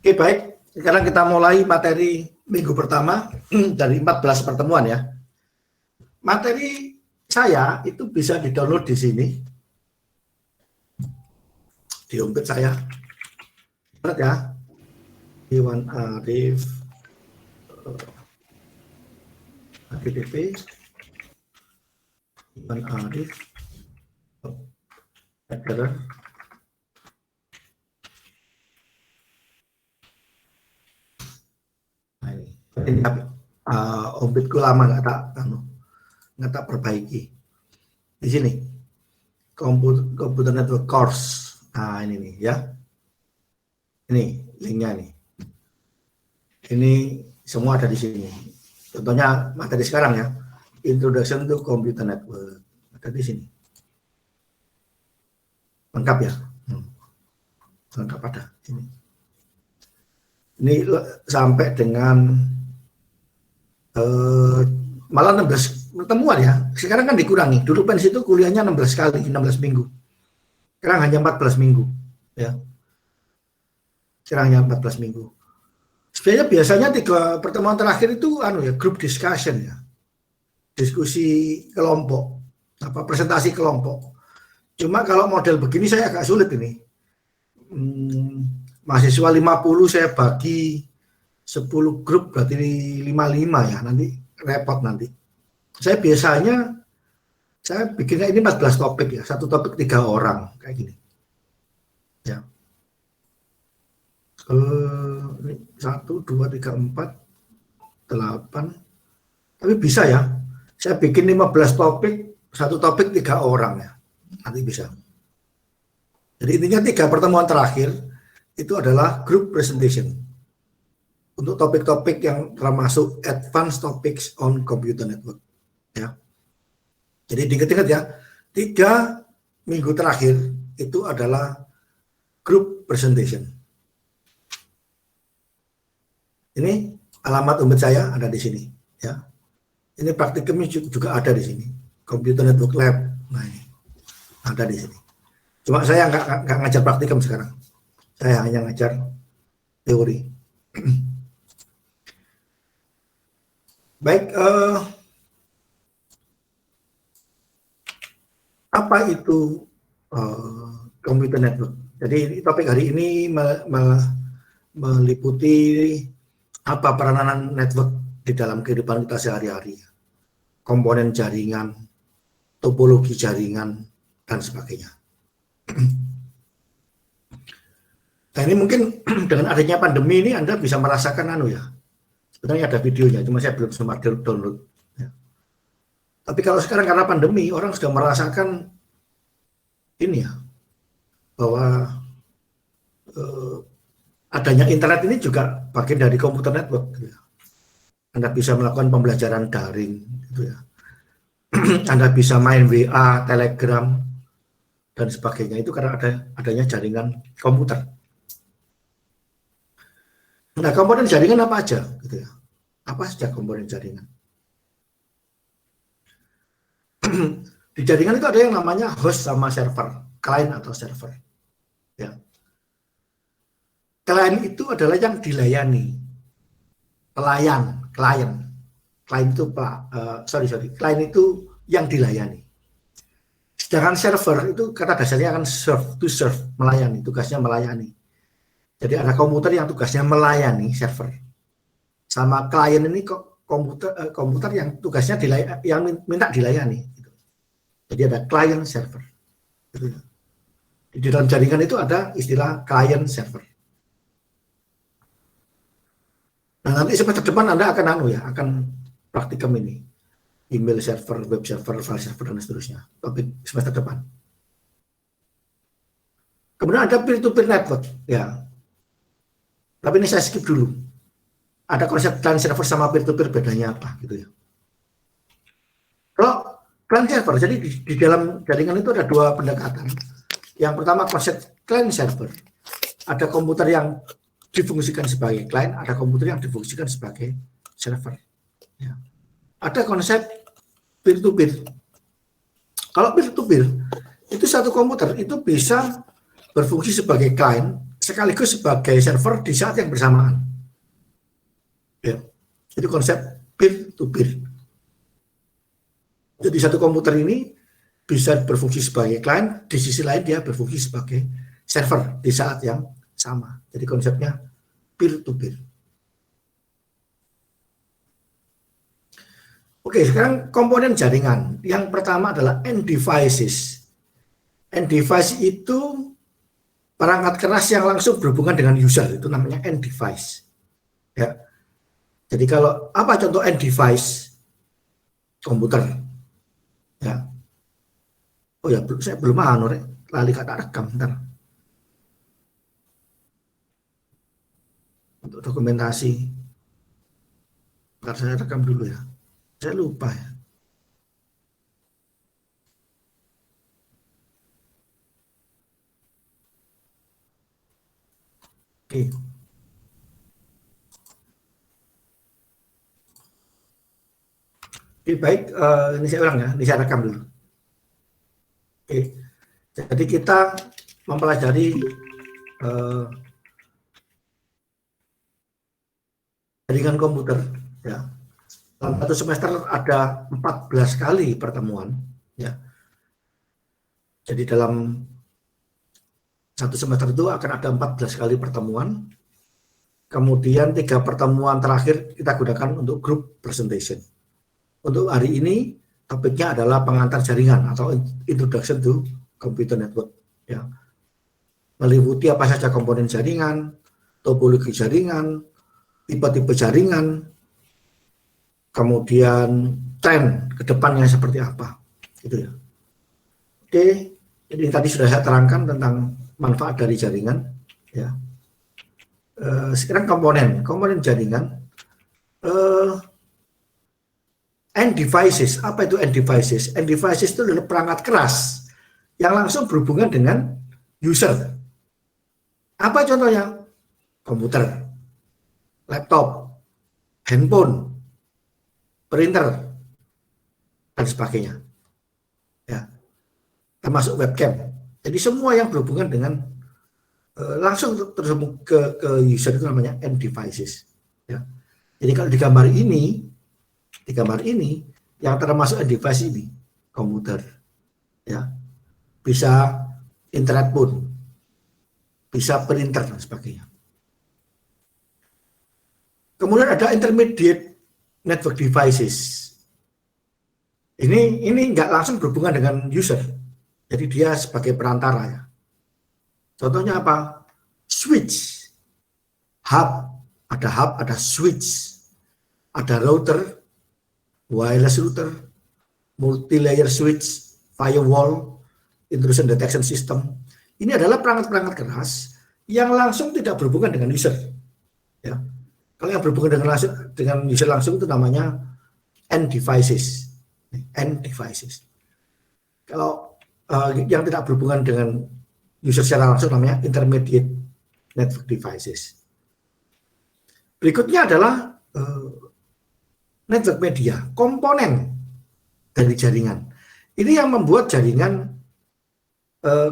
Oke, baik. Sekarang kita mulai materi minggu pertama dari 14 pertemuan ya. Materi saya itu bisa di-download di sini. Di homepage saya. Lihat ya. Iwan Arif http Iwan Arif homepage-ku lama nggak tak perbaiki. Di sini komputer network course. Nah, ini nih ya. Ini linknya nih. Ini semua ada di sini. Contohnya materi sekarang ya. Introduction to Computer Network. Ada di sini. Lengkap ya. Lengkap ada ini. Ini sampai dengan malah 16 pertemuan ya. Sekarang kan dikurangi. Dulu PENS itu kuliahnya 16 kali, 16 minggu. Sekarang hanya 14 minggu. Ya. Sekarang hanya 14 minggu. Sebenarnya biasanya 3 pertemuan terakhir itu group discussion ya. Diskusi kelompok. Presentasi kelompok. Cuma kalau model begini saya agak sulit ini. mahasiswa 50 saya bagi 10 grup berarti 55 ya, nanti repot nanti. Saya biasanya bikinnya ini 14 topik ya, satu topik 3 orang kayak gini. Ya. 1, 2, 3, 4, 8. Tapi bisa ya. Saya bikin 15 topik, satu topik 3 orang ya. Nanti bisa. Jadi intinya 3 pertemuan terakhir itu adalah group presentation. Untuk topik-topik yang termasuk advanced topics on computer network. Ya. Jadi diingat-ingat ya, 3 minggu terakhir itu adalah group presentation. Ini alamat umat saya ada di sini. Ya. Ini praktikumnya juga ada di sini. Computer Network Lab. Nah ini ada di sini. Cuma saya nggak ngajar praktikum sekarang. Saya hanya ngajar teori. Baik, apa itu computer network? Jadi topik hari ini meliputi apa peranan network di dalam kehidupan kita sehari-hari, komponen jaringan, topologi jaringan, dan sebagainya. Nah ini mungkin dengan adanya pandemi ini Anda bisa merasakan sebenarnya ada videonya, cuma saya belum sempat download. Ya. Tapi kalau sekarang karena pandemi, orang sudah merasakan ini ya, bahwa adanya internet ini juga bagian dari komputer network. Gitu ya. Anda bisa melakukan pembelajaran daring, gitu ya. Anda bisa main WA, Telegram, dan sebagainya. Itu karena adanya jaringan komputer. Nah, komponen jaringan apa aja? Gitu ya. Apa saja komponen jaringan? Di jaringan itu ada yang namanya host sama server, client atau server. Ya. Client itu adalah yang dilayani, pelayan, klien. Klien itu klien itu yang dilayani. Sedangkan server itu kata dasarnya akan serve, to serve, melayani, tugasnya melayani. Jadi ada komputer yang tugasnya melayani server. Sama klien ini komputer yang tugasnya yang minta dilayani. Jadi ada client server. Di dalam jaringan itu ada istilah client server. Nah, nanti semester depan Anda akan praktikum ini. Email server, web server, file server, dan seterusnya. Topik semester depan. Kemudian ada peer-to-peer network. Ya. Tapi ini saya skip dulu. Ada konsep client server sama peer-to-peer bedanya apa gitu ya. Kalau client server, jadi di dalam jaringan itu ada 2 pendekatan. Yang pertama konsep client server. Ada komputer yang difungsikan sebagai client, ada komputer yang difungsikan sebagai server. Ya. Ada konsep peer-to-peer. Kalau peer-to-peer, itu satu komputer itu bisa berfungsi sebagai client sekaligus sebagai server di saat yang bersamaan. Ya. Itu konsep peer-to-peer. Jadi satu komputer ini bisa berfungsi sebagai client, di sisi lain dia berfungsi sebagai server di saat yang sama. Jadi konsepnya peer-to-peer. Oke, sekarang komponen jaringan. Yang pertama adalah end devices. End device itu perangkat keras yang langsung berhubungan dengan user, itu namanya end device. Ya. Jadi kalau apa contoh end device? Komputer. Ya. Oh ya, saya belum lali kata rekam, bentar. Untuk dokumentasi. Bentar saya rekam dulu ya. Saya lupa ya. Oke. Oke, baik. Ini saya ulang ya. Ini saya rekam dulu. Oke. Jadi kita mempelajari jaringan komputer. Ya. Dalam satu semester ada 14 kali pertemuan. Ya. Jadi dalam Satu semester itu akan ada 14 kali pertemuan. Kemudian 3 pertemuan terakhir kita gunakan untuk group presentation. Untuk hari ini topiknya adalah pengantar jaringan atau introduction to computer network. Ya. Meliputi apa saja komponen jaringan, topologi jaringan, tipe-tipe jaringan, kemudian tren ke depannya seperti apa. Gitu ya. Oke, jadi tadi sudah saya terangkan tentang manfaat dari jaringan. Ya. Sekarang komponen jaringan. End devices, apa itu end devices? End devices itu adalah perangkat keras yang langsung berhubungan dengan user. Apa contohnya? Komputer, laptop, handphone, printer, dan sebagainya. Ya, termasuk webcam. Jadi semua yang berhubungan dengan langsung tersambung ke user itu namanya end devices. Ya. Jadi kalau di gambar ini yang termasuk end device ini komputer, ya, bisa internet pun, bisa printer dan sebagainya. Kemudian ada intermediate network devices. Ini nggak langsung berhubungan dengan user, jadi dia sebagai perantara ya. Contohnya apa? Switch, hub, ada switch, ada router, wireless router, multi-layer switch, firewall, intrusion detection system. Ini adalah perangkat-perangkat keras yang langsung tidak berhubungan dengan user. Ya. Kalau yang berhubungan dengan user langsung itu namanya end devices. End devices. Kalau yang tidak berhubungan dengan user secara langsung namanya intermediate network devices. Berikutnya adalah network media, komponen dari jaringan. Ini yang membuat jaringan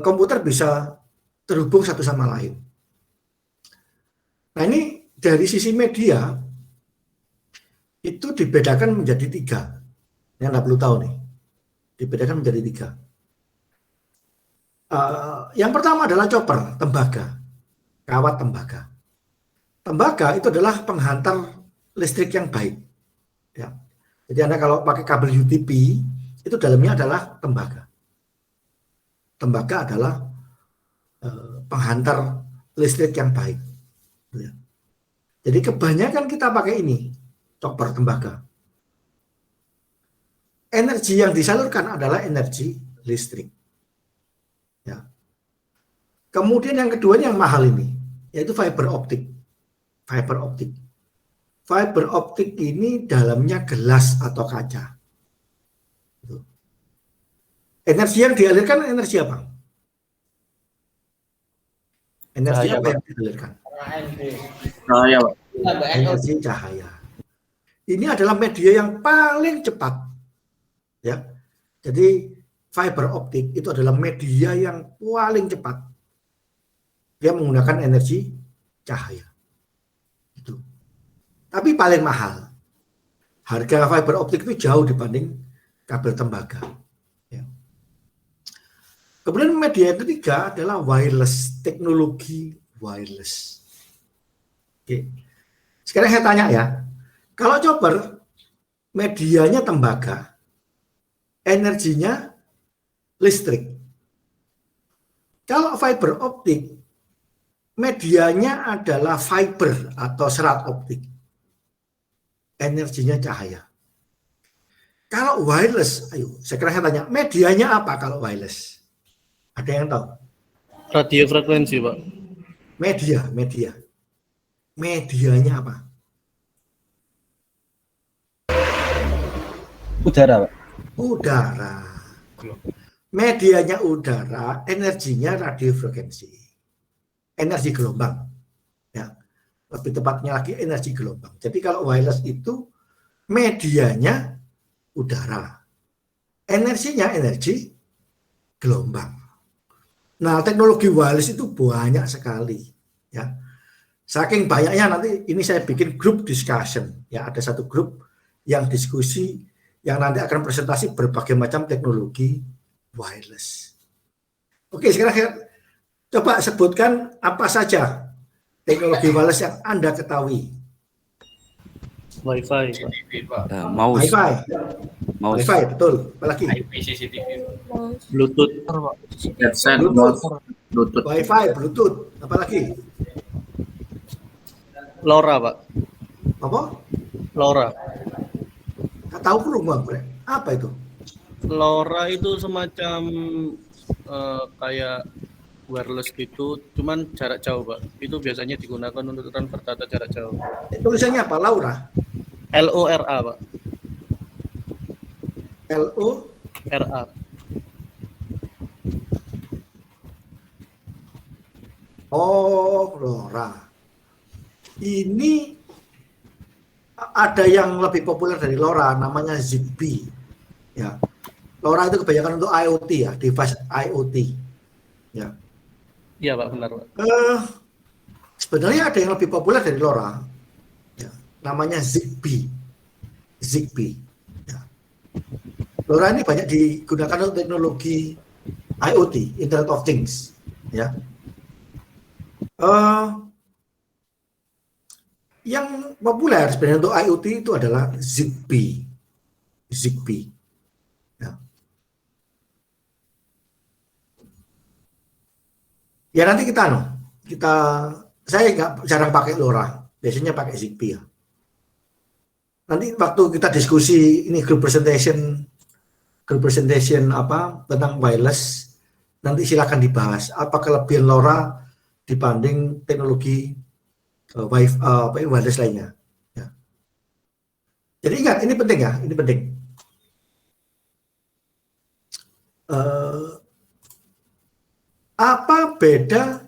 komputer bisa terhubung satu sama lain. Nah ini dari sisi media itu dibedakan menjadi 3. Yang 60 tahun nih, dibedakan menjadi 3. Yang pertama adalah chopper, tembaga, kawat tembaga. Tembaga itu adalah penghantar listrik yang baik. Ya. Jadi Anda kalau pakai kabel UTP, itu dalamnya adalah tembaga. Tembaga adalah penghantar listrik yang baik. Ya. Jadi kebanyakan kita pakai ini, chopper tembaga. Energi yang disalurkan adalah energi listrik. Ya. Kemudian yang kedua yang mahal ini, yaitu fiber optik. Fiber optik. Fiber optik ini dalamnya gelas atau kaca. Energi yang dialirkan energi apa? Energi apa yang dialirkan? Cahaya, Pak. Energi cahaya. Ini adalah media yang paling cepat. Ya. Jadi fiber optik itu adalah media yang paling cepat. Dia menggunakan energi cahaya. Itu. Tapi paling mahal. Harga fiber optik itu jauh dibanding kabel tembaga. Ya. Kemudian media yang ketiga adalah wireless, teknologi wireless. Oke. Sekarang saya tanya ya, kalau chopper medianya tembaga, energinya listrik. Kalau fiber optik, medianya adalah fiber atau serat optik. Energinya cahaya. Kalau wireless, ayo, sekarang saya tanya, medianya apa kalau wireless? Ada yang tahu? Radio frekuensi, Pak. Media. Medianya apa? Udara, Pak. Udara. Medianya udara, energinya radiofrekuensi. Energi gelombang. Ya. Lebih tepatnya lagi energi gelombang. Jadi kalau wireless itu medianya udara. Energinya energi gelombang. Nah, teknologi wireless itu banyak sekali, ya. Saking banyaknya nanti ini saya bikin grup discussion, ya. Ada satu grup yang diskusi yang nanti akan presentasi berbagai macam teknologi wireless. Oke, sekarang saya Coba sebutkan apa saja teknologi wireless yang Anda ketahui. Wi-Fi, Mouse. Wi-Fi. Mouse. Wi-Fi, betul. Apalagi? IP, CCTV. Bluetooth. Headset, Bluetooth. Wi-Fi, Bluetooth. Apalagi? LoRa, Pak. Apa? LoRa. Nggak tahu belum, Bang. Apa itu? LoRa itu semacam kayak wireless gitu, cuman jarak jauh, Pak. Itu biasanya digunakan untuk transfer data jarak jauh. Tulisannya apa? Laura? LoRa, Pak. LoRa. Oh, LoRa. Ini ada yang lebih populer dari LoRa, namanya Zigbee. Ya, LoRa itu kebanyakan untuk IoT ya, device IoT. Ya. Iya, Pak, benar, Pak. Sebenarnya ada yang lebih populer dari LoRa, ya, namanya Zigbee. Zigbee. Ya. LoRa ini banyak digunakan untuk teknologi IoT, Internet of Things. Ya. Yang populer sebenarnya untuk IoT itu adalah Zigbee. Zigbee. Ya. Ya nanti saya nggak jarang pakai LoRa, biasanya pakai Zigbee ya. Nanti waktu kita diskusi ini group presentation apa tentang wireless, nanti silakan dibahas apa kelebihan LoRa dibanding teknologi wireless lainnya. Ya. Jadi ingat, ini penting ya, ini penting. Apa beda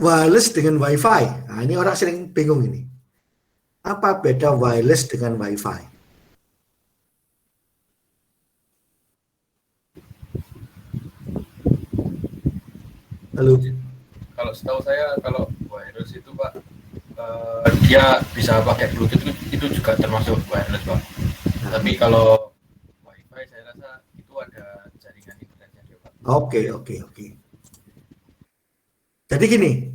wireless dengan Wi-Fi? Nah, ini orang sering bingung ini. Apa beda wireless dengan Wi-Fi? Halo. Kalau setahu saya, kalau wireless itu Pak, dia bisa pakai Bluetooth itu juga termasuk wireless Pak. Tapi kalau Wi-Fi saya rasa itu ada jaringan internetnya dia Pak. Oke. Jadi gini,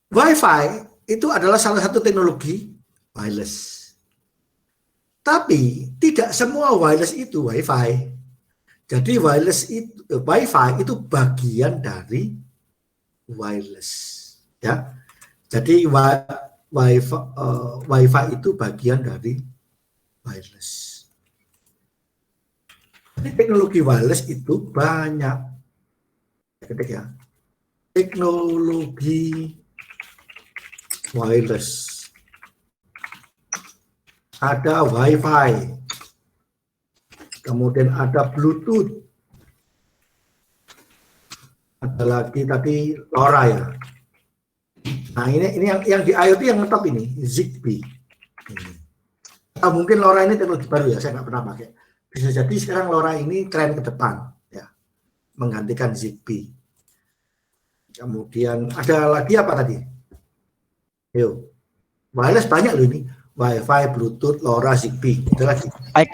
Wi-Fi itu adalah salah satu teknologi wireless. Tapi tidak semua wireless itu Wi-Fi. Jadi Wi-Fi itu bagian dari wireless, ya. Jadi Wi-Fi itu bagian dari wireless. Jadi teknologi wireless itu banyak, ya. Teknologi wireless. Ada Wi-Fi, kemudian ada Bluetooth, ada lagi tadi LoRa ya. Nah ini yang di IoT yang ngetop ini Zigbee. Mungkin LoRa ini teknologi baru ya, saya nggak pernah pakai. Bisa jadi sekarang LoRa ini tren ke depan ya, menggantikan Zigbee. Kemudian ada lagi apa tadi? Yo, wireless banyak loh ini. Wi-Fi, Bluetooth, LoRa, Zigbee. Itu lagi.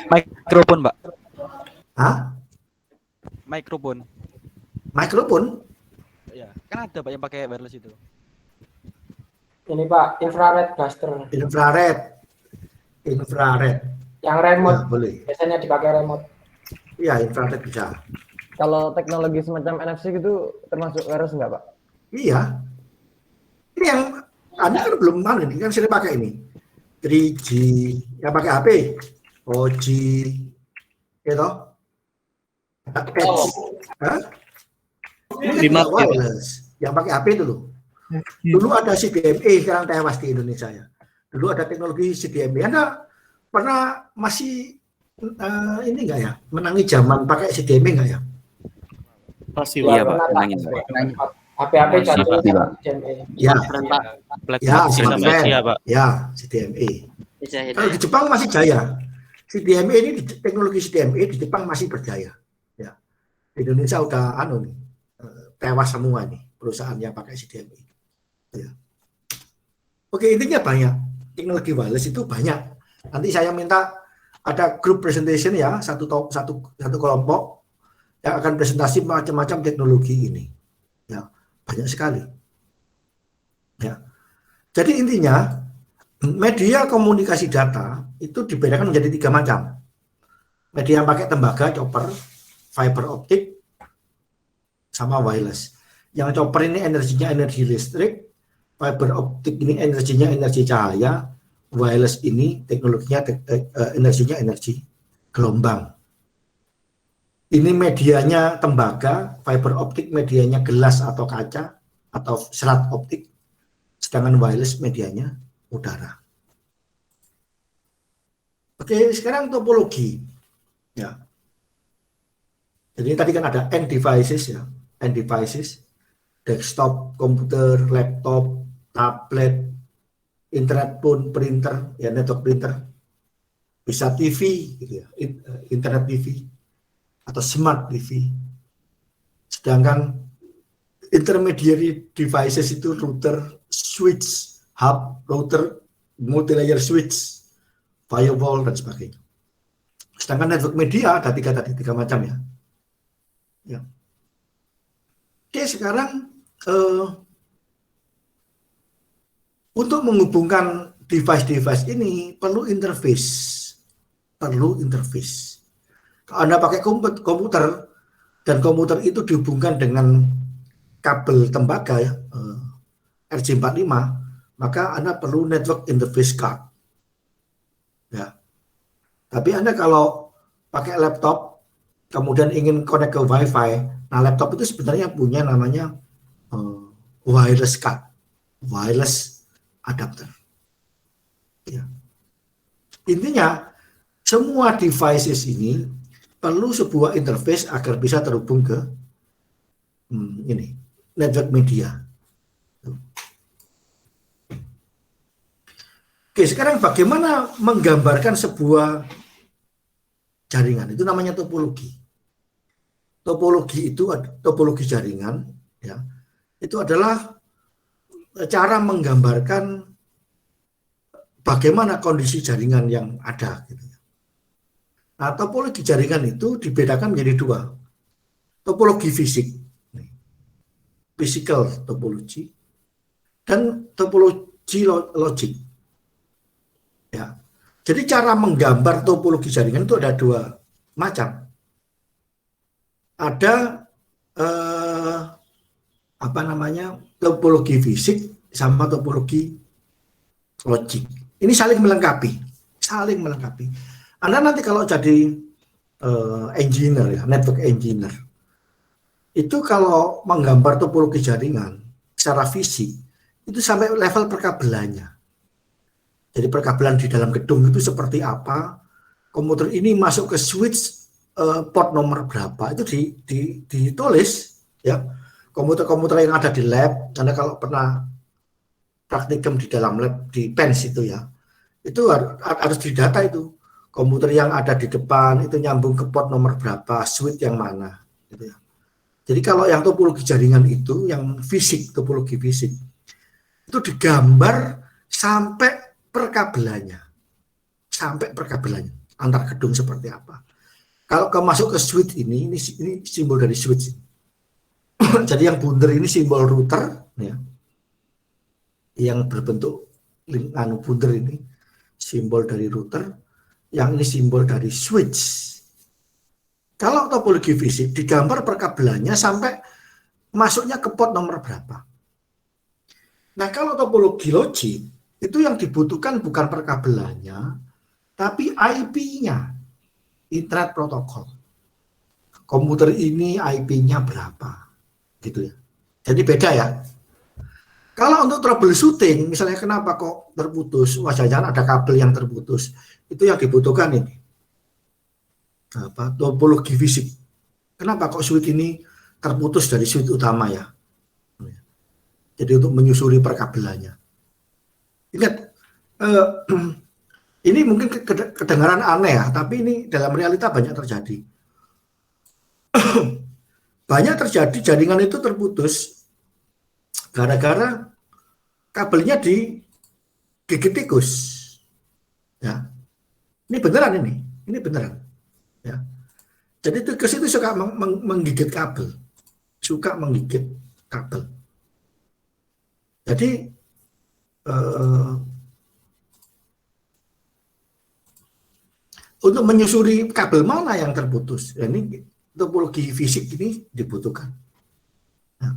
Mikrofon, Pak. Hah? Mikrofon. Mikrofon? Ya, kan ada Pak yang pakai wireless itu. Ini Pak, infrared blaster. Infrared. Yang remote. Ya, boleh. Biasanya dipakai remote. Iya, infrared bisa. Kalau teknologi semacam NFC gitu termasuk wireless nggak Pak? Iya. Ini yang Anda kan belum mana ini kan sering pakai ini. 3G, yang pakai HP, 4G, gitu. Ini wireless, yang pakai HP itu loh. Dulu ada CDMA, sekarang tewas di Indonesia ya. Dulu ada teknologi CDMA. Anda pernah masih ini enggak ya, menangi zaman pakai CDMA enggak ya? Pasti Iya Pak, menangin. HP-HP jatuh ya, Pak. Ya, CDMA. Kalau di Jepang masih jaya. CDMA ini teknologi CDMA di Jepang masih berjaya. Ya, di Indonesia udah tewas semua nih perusahaan yang pakai CDMA. Ya. Oke, intinya banyak teknologi wireless itu banyak. Nanti saya minta ada group presentation ya, satu kelompok. yang akan presentasi macam-macam teknologi ini. Ya, banyak sekali. Ya. Jadi intinya media komunikasi data itu dibedakan menjadi 3 macam. Media yang pakai tembaga, chopper, fiber optik, sama wireless. Yang chopper ini energinya energi listrik, fiber optik ini energinya energi cahaya, wireless ini teknologinya energinya energi gelombang. Ini medianya tembaga, fiber optik medianya gelas atau kaca atau serat optik, sedangkan wireless medianya udara. Oke, sekarang topologi. Ya. Jadi tadi kan ada end devices ya, end devices, desktop, komputer, laptop, tablet, internet phone, printer, ya network printer, bisa TV, gitu ya, internet TV atau smart TV. Sedangkan intermediary devices itu router, switch, hub, router, multi-layer switch, firewall dan sebagainya. Sedangkan network media ada 3 macam ya. Ya. Oke, sekarang untuk menghubungkan device-device ini perlu interface. Kalau Anda pakai komputer dan komputer itu dihubungkan dengan kabel tembaga ya, RJ45, maka Anda perlu network interface card. Ya. Tapi Anda kalau pakai laptop kemudian ingin connect ke WiFi, nah laptop itu sebenarnya punya namanya wireless card, wireless adapter. Ya. Intinya semua devices ini perlu sebuah interface agar bisa terhubung ke ini network media. Oke, sekarang bagaimana menggambarkan sebuah jaringan? Itu namanya topologi. Topologi jaringan ya. Itu adalah cara menggambarkan bagaimana kondisi jaringan yang ada gitu. Nah, topologi jaringan itu dibedakan menjadi 2. Topologi fisik, physical topology, dan topologi logik. Ya. Jadi cara menggambar topologi jaringan itu ada 2 macam. Ada topologi fisik sama topologi logik. Ini saling melengkapi. Anda nanti kalau jadi engineer ya, network engineer, itu kalau menggambar topologi jaringan secara fisik itu sampai level perkabelannya. Jadi perkabelan di dalam gedung itu seperti apa, komputer ini masuk ke switch port nomor berapa, itu ditulis ya. Komputer-komputer yang ada di lab, Anda kalau pernah praktikum di dalam lab di PENS itu ya, itu harus didata itu. Komputer yang ada di depan itu nyambung ke port nomor berapa, switch yang mana gitu ya. Jadi kalau yang topologi jaringan itu, yang fisik, topologi fisik, itu digambar sampai perkabelannya antar gedung seperti apa. Kalau masuk ke switch ini simbol dari switch. Jadi yang bundar ini simbol router ya. Yang berbentuk bundar ini simbol dari router, yang ini simbol dari switch. Kalau topologi fisik digambar perkabelannya sampai masuknya ke port nomor berapa. Nah, kalau topologi logik itu yang dibutuhkan bukan perkabelannya, tapi IP-nya, internet protokol. Komputer ini IP-nya berapa, gitu ya. Jadi beda ya. Kalau untuk troubleshooting, misalnya kenapa kok terputus, jangan ada kabel yang terputus, itu yang dibutuhkan ini. Topologi fisik. Kenapa kok switch ini terputus dari switch utama ya? Jadi untuk menyusuri perkabelannya. Ingat, ini mungkin kedengaran aneh ya, tapi ini dalam realita banyak terjadi. Banyak terjadi jaringan itu terputus gara-gara kabelnya digigit tikus. Ya. Ini beneran. Ya. Jadi tikus itu suka menggigit kabel, Jadi untuk menyusuri kabel mana yang terputus, ini topologi fisik ini dibutuhkan. Nah,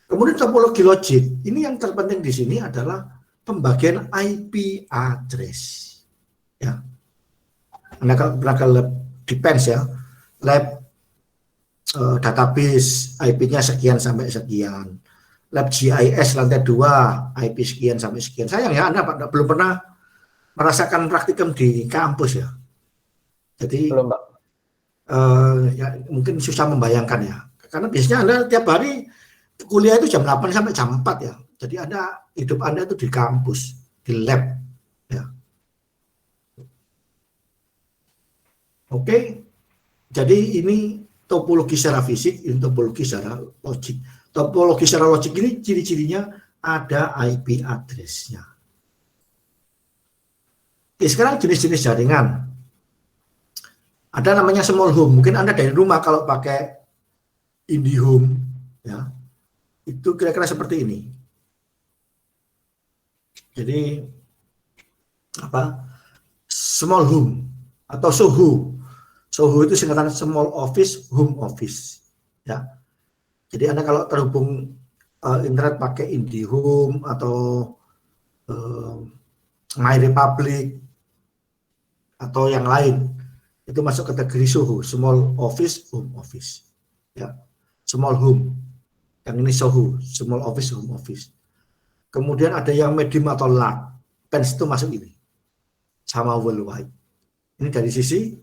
kemudian topologi logik, ini yang terpenting di sini adalah pembagian IP address. Ya, Anda kalau pernah ke lab defense ya, lab database IP-nya sekian sampai sekian, lab GIS lantai 2 IP sekian sampai sekian. Sayang ya, Anda belum pernah merasakan praktikum di kampus ya. Jadi belum, Pak. Ya, mungkin susah membayangkan ya. Karena biasanya Anda tiap hari kuliah itu jam 8 sampai jam 4 ya. Jadi hidup Anda itu di kampus, di lab ya. Oke. Jadi ini topologi secara fisik, ini topologi secara logik. Topologi secara logik ini ciri-cirinya ada IP address-nya. Oke, sekarang jenis-jenis jaringan. Ada namanya small home. Mungkin Anda dari rumah kalau pakai IndiHome ya. Itu kira-kira seperti ini. Jadi small home atau SOHO. SOHO itu singkatan small office, home office. Ya. Jadi Anda kalau terhubung internet pakai IndiHome atau MyRepublic atau yang lain, itu masuk kategori SOHO, small office, home office. Ya. Small home. Yang ini SOHO, small office, home office. Kemudian ada yang medium atau large. PENS itu masuk ini. Sama worldwide. Ini dari sisi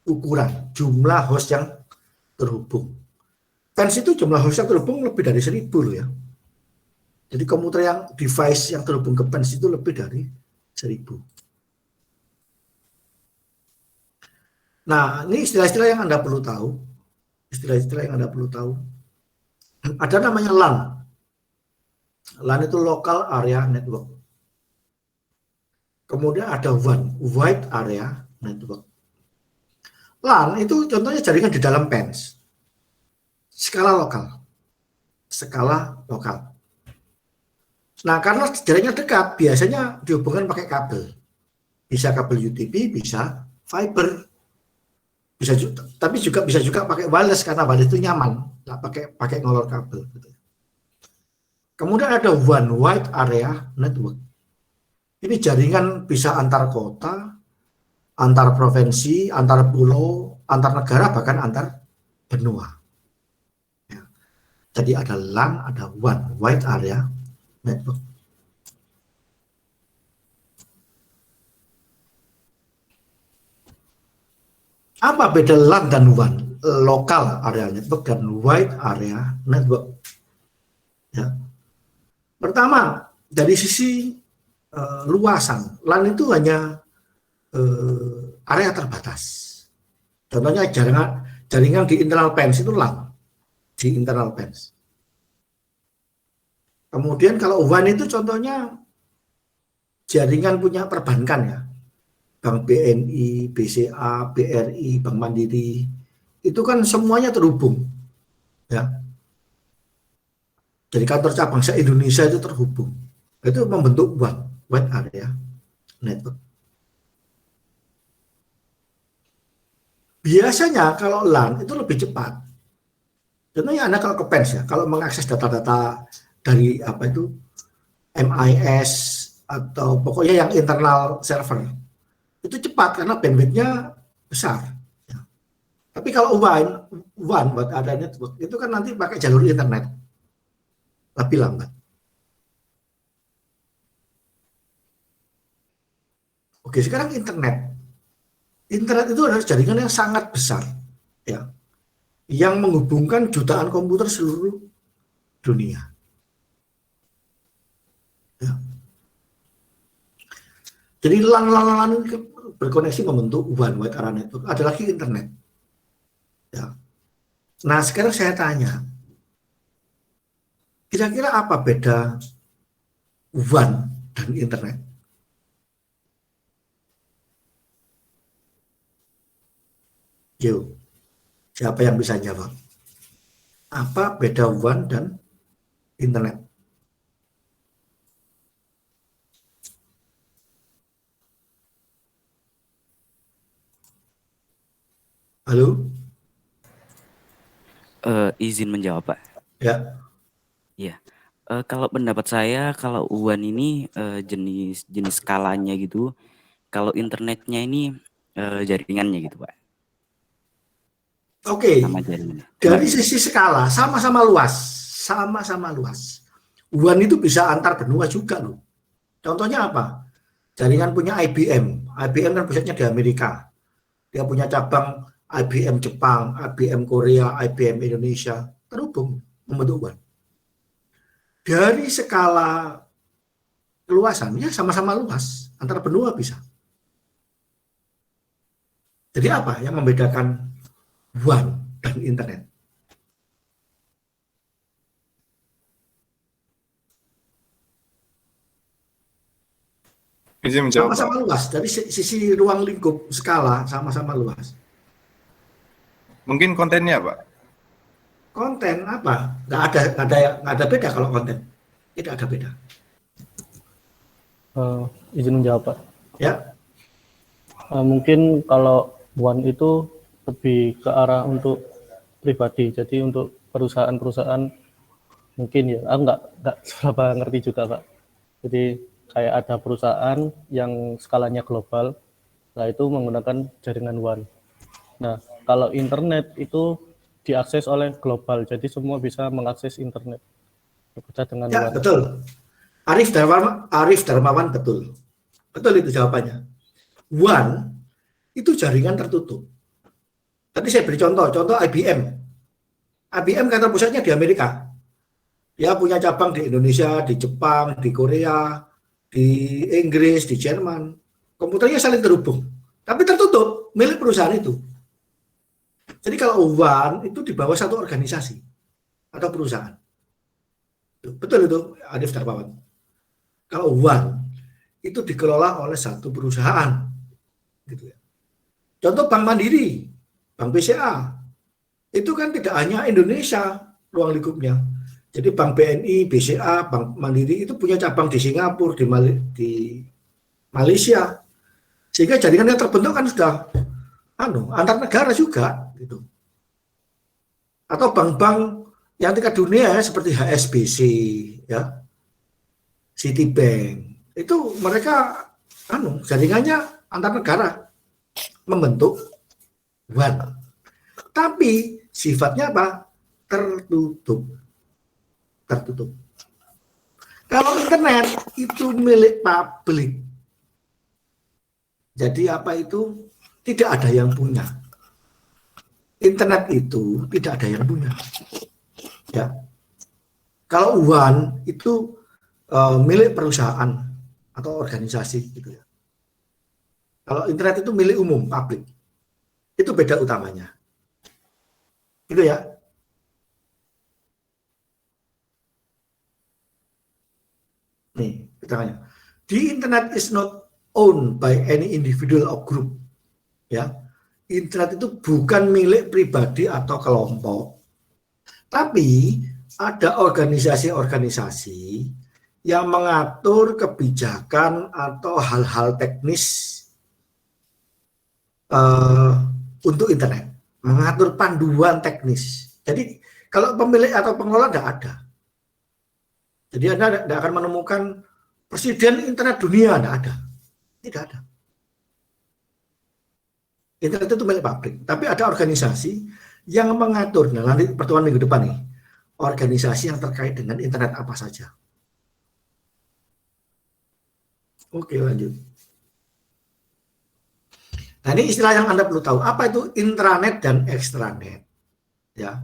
ukuran, jumlah host yang terhubung. PENS itu jumlah host yang terhubung lebih dari 1000 loh ya. Jadi komputer yang device yang terhubung ke PENS itu lebih dari 1000. Nah, ini istilah-istilah yang Anda perlu tahu. Ada namanya LAN. LAN itu Local Area Network. Kemudian ada WAN, Wide Area Network. LAN itu contohnya jaringan di dalam PENS. Skala lokal. Nah, karena jaringan dekat, biasanya dihubungkan pakai kabel. Bisa kabel UTP, bisa fiber. Tapi bisa juga pakai wireless karena wireless itu nyaman, nggak pakai ngolor kabel. Gitu. Kemudian ada One Wide Area Network. Ini jaringan bisa antar kota, antar provinsi, antar pulau, antar negara, bahkan antar benua. Ya. Jadi ada LAN, ada One Wide Area Network. Apa beda LAN dan WAN? Local Area Network dan Wide Area Network. Ya. Pertama, dari sisi luasan, LAN itu hanya area terbatas. Contohnya jaringan di internal PENS itu LAN, di internal PENS. Kemudian kalau WAN itu contohnya jaringan punya perbankan ya. Bank BNI, BCA, BRI, Bank Mandiri, itu kan semuanya terhubung. Ya. Jadi kantor cabang se-Indonesia itu terhubung. Itu membentuk Wide Area Network. Biasanya kalau LAN itu lebih cepat. Contohnya Anda kalau ke PENS ya, kalau mengakses data-data dari MIS atau pokoknya yang internal server, itu cepat karena bandwidth-nya besar. Ya. Tapi kalau WAN Wide Area Network itu kan nanti pakai jalur internet, lebih lambat. Oke, sekarang internet. Internet itu adalah jaringan yang sangat besar, ya, yang menghubungkan jutaan komputer seluruh dunia. Ya. Jadi LAN berkoneksi membentuk One Wide Area Network. Ada lagi internet. Ya. Nah, sekarang saya tanya, kira-kira apa beda WAN dan internet? Yo, Siapa yang bisa jawab? Apa beda WAN dan internet? Halo? Izin menjawab, Pak. Ya. Ya. Kalau pendapat saya, kalau WAN ini jenis skalanya gitu. Kalau internetnya ini jaringannya gitu, Pak. Oke. Sama jaringannya. Dari sisi skala sama-sama luas, WAN itu bisa antar benua juga loh. Contohnya apa? Jaringan punya IBM. IBM kan pusatnya di Amerika. Dia punya cabang IBM Jepang, IBM Korea, IBM Indonesia, terhubung membentuk WAN. Dari skala keluasannya sama-sama luas, antar benua bisa. Jadi apa yang membedakan WAN dan internet? Sama-sama luas, dari sisi ruang lingkup skala sama-sama luas. Mungkin kontennya, Pak? Konten apa? Nggak ada beda kalau konten. Tidak ada beda. Izin menjawab, Pak. Ya. Mungkin kalau WAN itu lebih ke arah untuk pribadi. Jadi untuk perusahaan-perusahaan mungkin ya, aku nggak seberapa ngerti juga, Pak. Jadi kayak ada perusahaan yang skalanya global, nah itu menggunakan jaringan WAN. Nah, kalau internet itu diakses oleh global, jadi semua bisa mengakses internet. Bekerja dengan Ya, WAN. betul. Arif Darmawan betul. Betul itu jawabannya. WAN itu jaringan tertutup. Tadi saya beri contoh IBM. IBM kantor pusatnya di Amerika. Dia punya cabang di Indonesia, di Jepang, di Korea, di Inggris, di Jerman. Komputernya saling terhubung. Tapi tertutup, milik perusahaan itu. Jadi kalau WAN itu di bawah satu organisasi atau perusahaan. Betul itu, Arif Darmawan. Kalau WAN itu dikelola oleh satu perusahaan. Gitu ya. Contoh Bank Mandiri, Bank BCA, itu kan tidak hanya Indonesia ruang lingkupnya. Jadi Bank BNI, BCA, Bank Mandiri itu punya cabang di Singapura, di Malaysia. Sehingga jaringan yang terbentuk kan sudah antar negara juga gitu. Atau bank-bank yang tingkat dunia ya, seperti HSBC ya, Citibank, itu mereka jaringannya antar negara membentuk WAN. Tapi sifatnya apa? Tertutup. Kalau internet itu milik publik. Jadi apa itu? Tidak ada yang punya. Internet itu tidak ada yang punya. Ya. Kalau WAN itu milik perusahaan atau organisasi gitu ya. Kalau internet itu milik umum, publik. Itu beda utamanya. Gitu ya. Nih, keterangannya. The internet is not owned by any individual or group. Ya. Internet itu bukan milik pribadi atau kelompok. Tapi ada organisasi-organisasi yang mengatur kebijakan atau hal-hal teknis untuk internet, mengatur panduan teknis. Jadi kalau pemilik atau pengelola tidak ada. Jadi Anda tidak akan menemukan presiden internet dunia, tidak ada. Tidak ada. Internet itu milik publik, tapi ada organisasi yang mengatur. Nah, nanti pertemuan minggu depan nih, organisasi yang terkait dengan internet apa saja. Oke, lanjut. Nah, ini istilah yang Anda perlu tahu. Apa itu intranet dan extranet? Ya.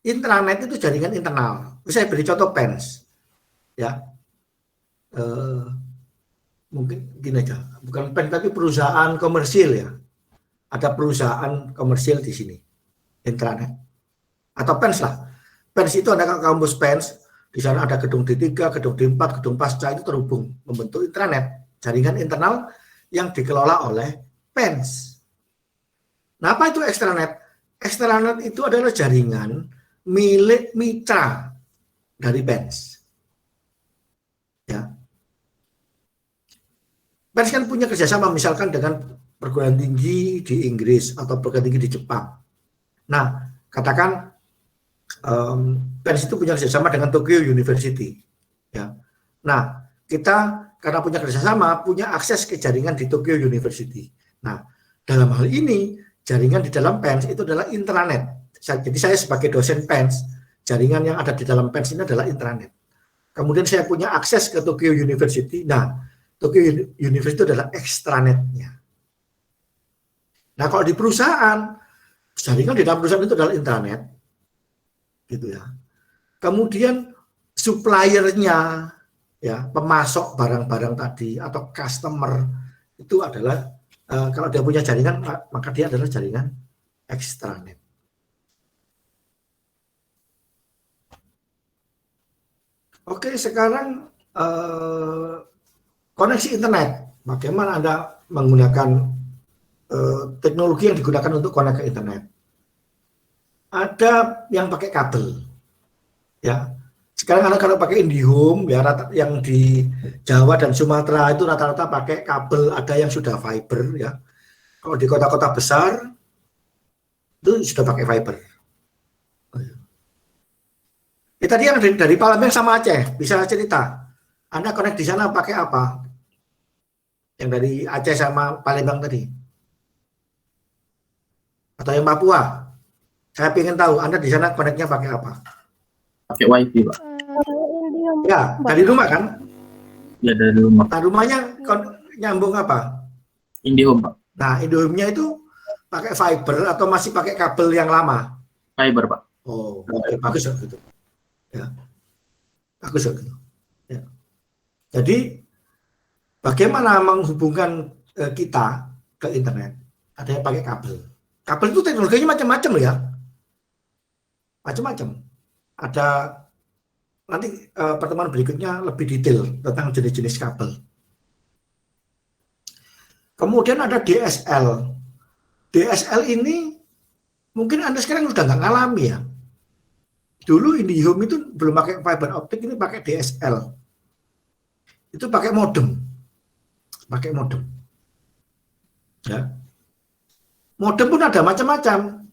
Intranet itu jaringan internal. Saya beri contoh PENS. Ya. Mungkin gini aja. Bukan PENS tapi perusahaan komersil ya. Ada perusahaan komersil di sini. Intranet. Atau PENS lah. PENS itu ada kampus PENS. Di sana ada gedung D3, gedung D4, gedung pasca itu terhubung membentuk intranet. Jaringan internal yang dikelola oleh PENS. Nah, apa itu extranet? Extranet itu adalah jaringan milik mitra dari Pens. Ya. Pens kan punya kerjasama misalkan dengan perguruan tinggi di Inggris atau perguruan tinggi di Jepang. Nah, katakan Pens itu punya kerjasama dengan Tokyo University. Ya. Nah, kita karena punya kerjasama, punya akses ke jaringan di Tokyo University. Nah, dalam hal ini, jaringan di dalam Pens itu adalah intranet. Jadi saya sebagai dosen Pens, jaringan yang ada di dalam Pens ini adalah intranet. Kemudian saya punya akses ke Tokyo University. Nah, Tokyo University itu adalah extranetnya. Nah, kalau di perusahaan, jaringan di dalam perusahaan itu adalah intranet. Gitu ya. Kemudian suppliernya, ya, pemasok barang-barang tadi atau customer itu adalah kalau dia punya jaringan, maka dia adalah jaringan extranet. Oke, sekarang koneksi internet. Bagaimana Anda menggunakan teknologi yang digunakan untuk konek ke internet? Ada yang pakai kabel, ya. Sekarang Anda kalau pakai IndiHome, ya, yang di Jawa dan Sumatera itu rata-rata pakai kabel, ada yang sudah fiber, ya. Kalau di kota-kota besar itu sudah pakai fiber. Tadi yang dari Palembang sama Aceh, bisa cerita. Anda connect di sana pakai apa? Yang dari Aceh sama Palembang tadi? Atau yang Papua? Saya ingin tahu Anda di sana connect-nya pakai apa? Pakai wifi, Pak. Ya, dari rumah kan? Ya, dari rumah. Nah, rumahnya nyambung apa? IndiHome, Pak. Nah, IndiHome-nya itu pakai fiber atau masih pakai kabel yang lama? Fiber, Pak. Oh, okay. Bagus ya gitu. Ya. Bagus ya gitu. Ya. Jadi, bagaimana menghubungkan kita ke internet? Ada yang pakai kabel. Kabel itu teknologinya macam-macam ya. Macam-macam. Ada nanti pertemuan berikutnya lebih detail tentang jenis-jenis kabel. Kemudian ada DSL. DSL ini mungkin Anda sekarang sudah nggak ngalami ya. Dulu IndiHome itu belum pakai fiber optik, ini pakai DSL. Itu pakai modem. Pakai modem. Ya. Modem pun ada macam-macam.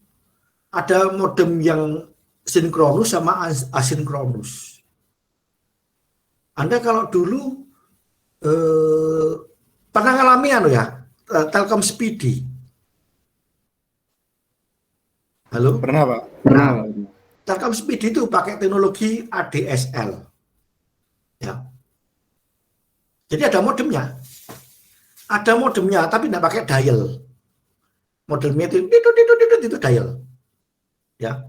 Ada modem yang sinkronus sama asinkronus. Anda kalau dulu pernah ngalami ya, Telkom Speedy. Halo? Pernah, Pak. Pernah. Telkom Speedy itu pakai teknologi ADSL. Ya. Jadi ada modemnya. Ada modemnya, tapi tidak pakai dial. Modemnya itu dial. Ya.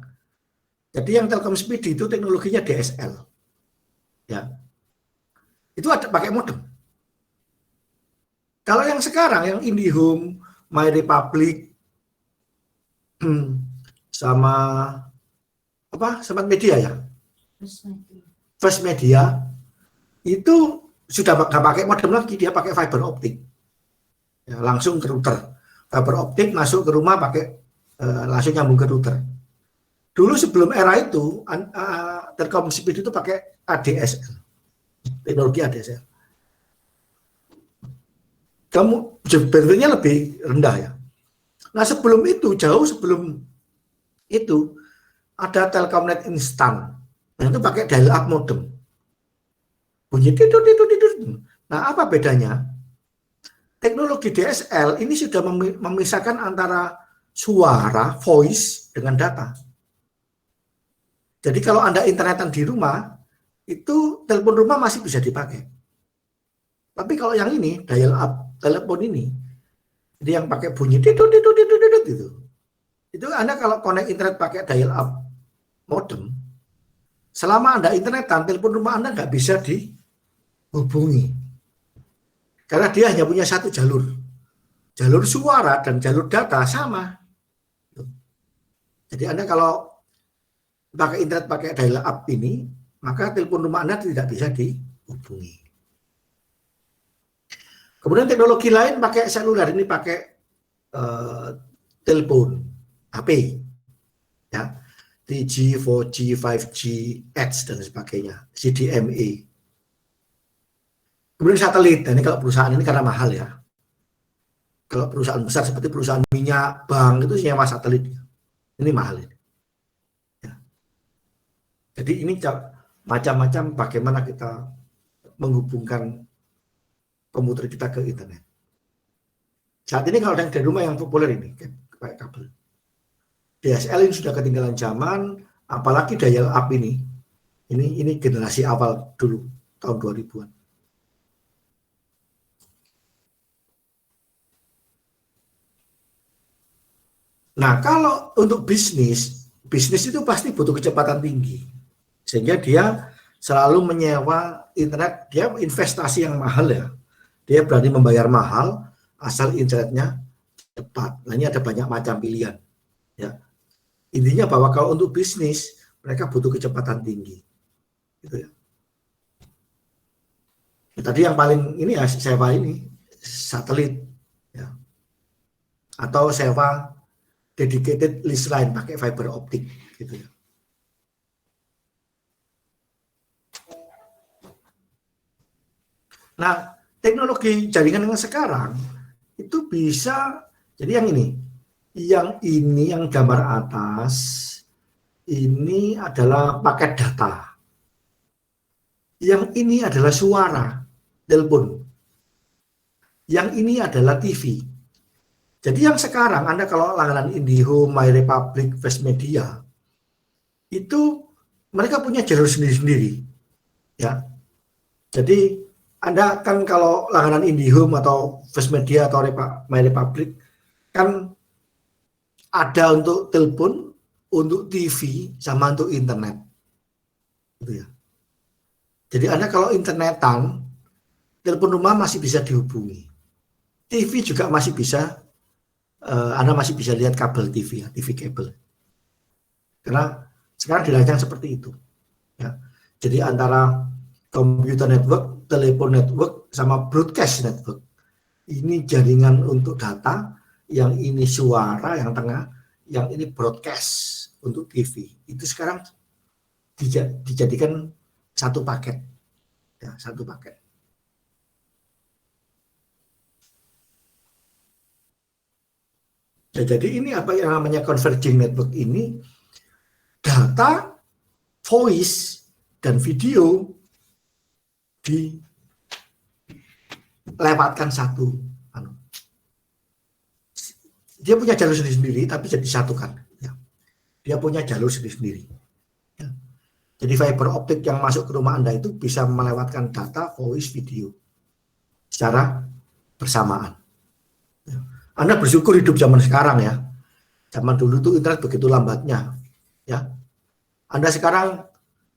Jadi yang Telkom Speedy itu teknologinya DSL. Ya. Itu ada pakai modem. Kalau yang sekarang yang IndiHome, MyRepublic sama apa? Smart Media ya? First Media itu sudah nggak pakai modem lagi, dia pakai fiber optik. Ya, langsung ke router. Fiber optik masuk ke rumah pakai langsung nyambung ke router. Dulu sebelum era itu Telkom Speedy itu pakai ADSL, teknologi ADSL. Kamu bandwidth-nya lebih rendah ya. Nah sebelum itu, jauh sebelum itu ada Telkomnet instan, yang itu pakai dial-up modem. Bunyi tidur. Nah apa bedanya? Teknologi DSL ini sudah memisahkan antara suara, voice dengan data. Jadi kalau Anda internetan di rumah, itu telepon rumah masih bisa dipakai. Tapi kalau yang ini, dial up telepon ini, jadi yang pakai bunyi itu. Itu Anda kalau connect internet pakai dial up modem, selama Anda internetan, telepon rumah Anda nggak bisa dihubungi. Karena dia hanya punya satu jalur. Jalur suara dan jalur data sama. Jadi Anda kalau pakai internet pakai dial up ini, maka telepon rumah Anda tidak bisa dihubungi. Kemudian teknologi lain pakai seluler, ini pakai telepon, HP, ya, 3G, 4G, 5G, Edge dan sebagainya, CDMA. Kemudian satelit, nah ini kalau perusahaan ini karena mahal ya. Kalau perusahaan besar seperti perusahaan minyak, bank itu nyewa satelit, ini mahal ini. Ya. Jadi ini macam-macam bagaimana kita menghubungkan komputer kita ke internet. Saat ini kalau yang dari rumah yang populer ini pakai kabel. DSL ini sudah ketinggalan zaman, apalagi dial up ini. Ini generasi awal dulu tahun 2000-an. Nah, kalau untuk bisnis itu pasti butuh kecepatan tinggi. Sehingga dia selalu menyewa internet, dia investasi yang mahal ya. Dia berani membayar mahal asal internetnya cepat. Nah, ini ada banyak macam pilihan. Ya. Intinya bahwa kalau untuk bisnis, mereka butuh kecepatan tinggi. Gitu ya. Nah, tadi yang paling ini ya, sewa ini, satelit. Ya. Atau sewa dedicated list line pakai fiber optik. Gitu ya. Nah, teknologi jaringan yang sekarang itu bisa, jadi yang gambar atas ini adalah paket data, yang ini adalah suara telepon, yang ini adalah TV. Jadi yang sekarang Anda kalau langganan IndiHome, MyRepublic, Fast Media itu mereka punya jalur sendiri-sendiri ya. Jadi Anda kan kalau langganan IndiHome atau Fast Media atau MyRepublic kan ada untuk telepon, untuk TV, sama untuk internet. Gitu ya. Jadi Anda kalau internetan, telepon rumah masih bisa dihubungi. TV juga masih bisa, Anda masih bisa lihat kabel TV ya, TV kabel. Karena sekarang dirancang seperti itu. Ya. Jadi antara computer network, telepon network, sama broadcast network. Ini jaringan untuk data, yang ini suara yang tengah, yang ini broadcast untuk TV. Itu sekarang dijadikan satu paket. Ya, satu paket. Ya, jadi ini apa yang namanya converging network ini, data, voice, dan video dilewatkan satu. Dia punya jalur sendiri-sendiri, tapi jadi disatukan. Ya. Dia punya jalur sendiri-sendiri. Ya. Jadi fiber optik yang masuk ke rumah Anda itu bisa melewatkan data, voice, video secara bersamaan. Ya. Anda bersyukur hidup zaman sekarang ya. Zaman dulu itu internet begitu lambatnya. Ya. Anda sekarang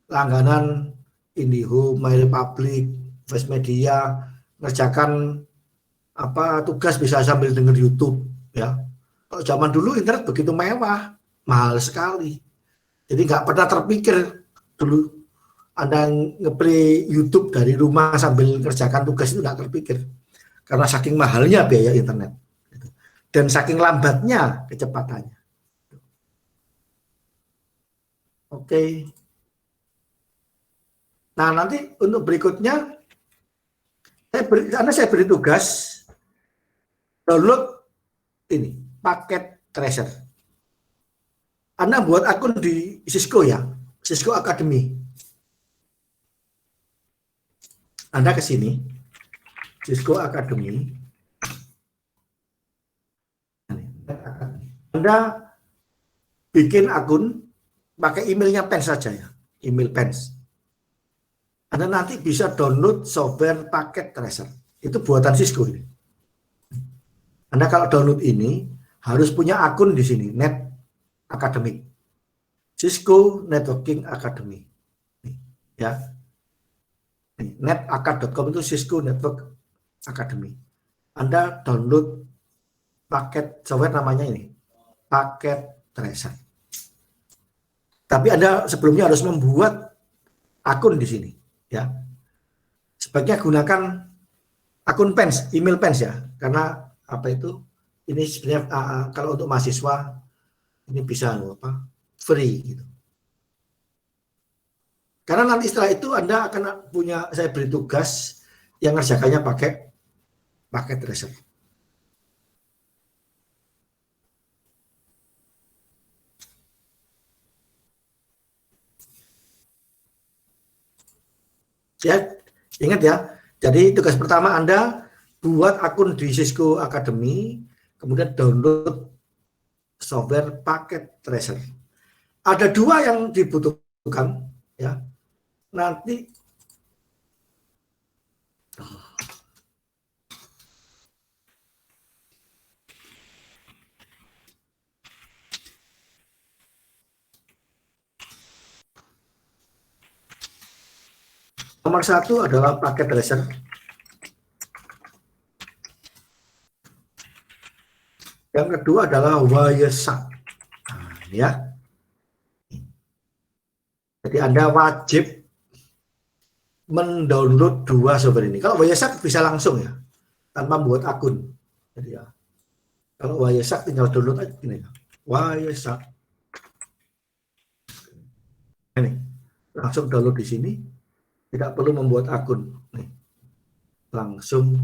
langganan IndiHome, MyRepublic, Fast Media, ngerjakan tugas bisa sambil denger YouTube. Ya. Kalau zaman dulu internet begitu mewah, mahal sekali. Jadi nggak pernah terpikir dulu Anda ngeplay YouTube dari rumah sambil kerjakan tugas, itu nggak terpikir. Karena saking mahalnya biaya internet. Dan saking lambatnya kecepatannya. Oke. Nah, nanti untuk berikutnya, saya beri tugas download ini, paket tracer. Anda buat akun di Cisco ya, Cisco Academy. Anda ke sini, Cisco Academy. Anda bikin akun, pakai emailnya Pens saja ya, email Pens. Anda nanti bisa download software paket tracer. Itu buatan Cisco ini. Anda kalau download ini harus punya akun di sini, Net Academic. Cisco Networking Academy. Ya. Netacad.com itu Cisco Network Academy. Anda download paket software namanya ini, paket tracer. Tapi Anda sebelumnya harus membuat akun di sini. Ya, sebaiknya gunakan akun Pens, email Pens ya, karena ini sebenarnya kalau untuk mahasiswa ini bisa free gitu. Karena nanti setelah itu Anda akan punya, saya beri tugas yang ngerjakannya pakai paket tracer. Ya, ingat ya. Jadi tugas pertama Anda buat akun di Cisco Academy, kemudian download software paket tracer. Ada 2 yang dibutuhkan ya. Nanti nomor 1 adalah paket tracer. Yang kedua adalah Wireshark. Nah, ya. Jadi Anda wajib mendownload 2 software ini. Kalau Wireshark bisa langsung ya, tanpa membuat akun. Jadi ya, kalau Wireshark tinggal download aja gini. Wireshark. Ini langsung download di sini, tidak perlu membuat akun. Nih, langsung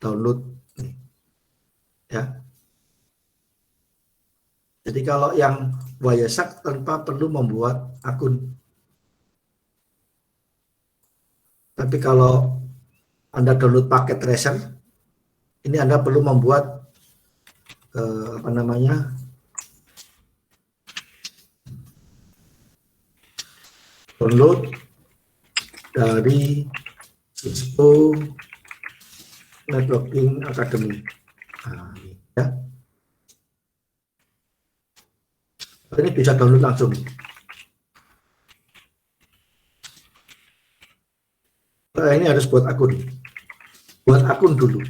download. Nih, ya. Jadi kalau yang Wireshark tanpa perlu membuat akun. Tapi kalau Anda download paket tracer, ini Anda perlu membuat download dari Cisco Networking Academy. Nah, ya. Ini bisa download langsung. Ini harus buat akun. Buat akun dulu.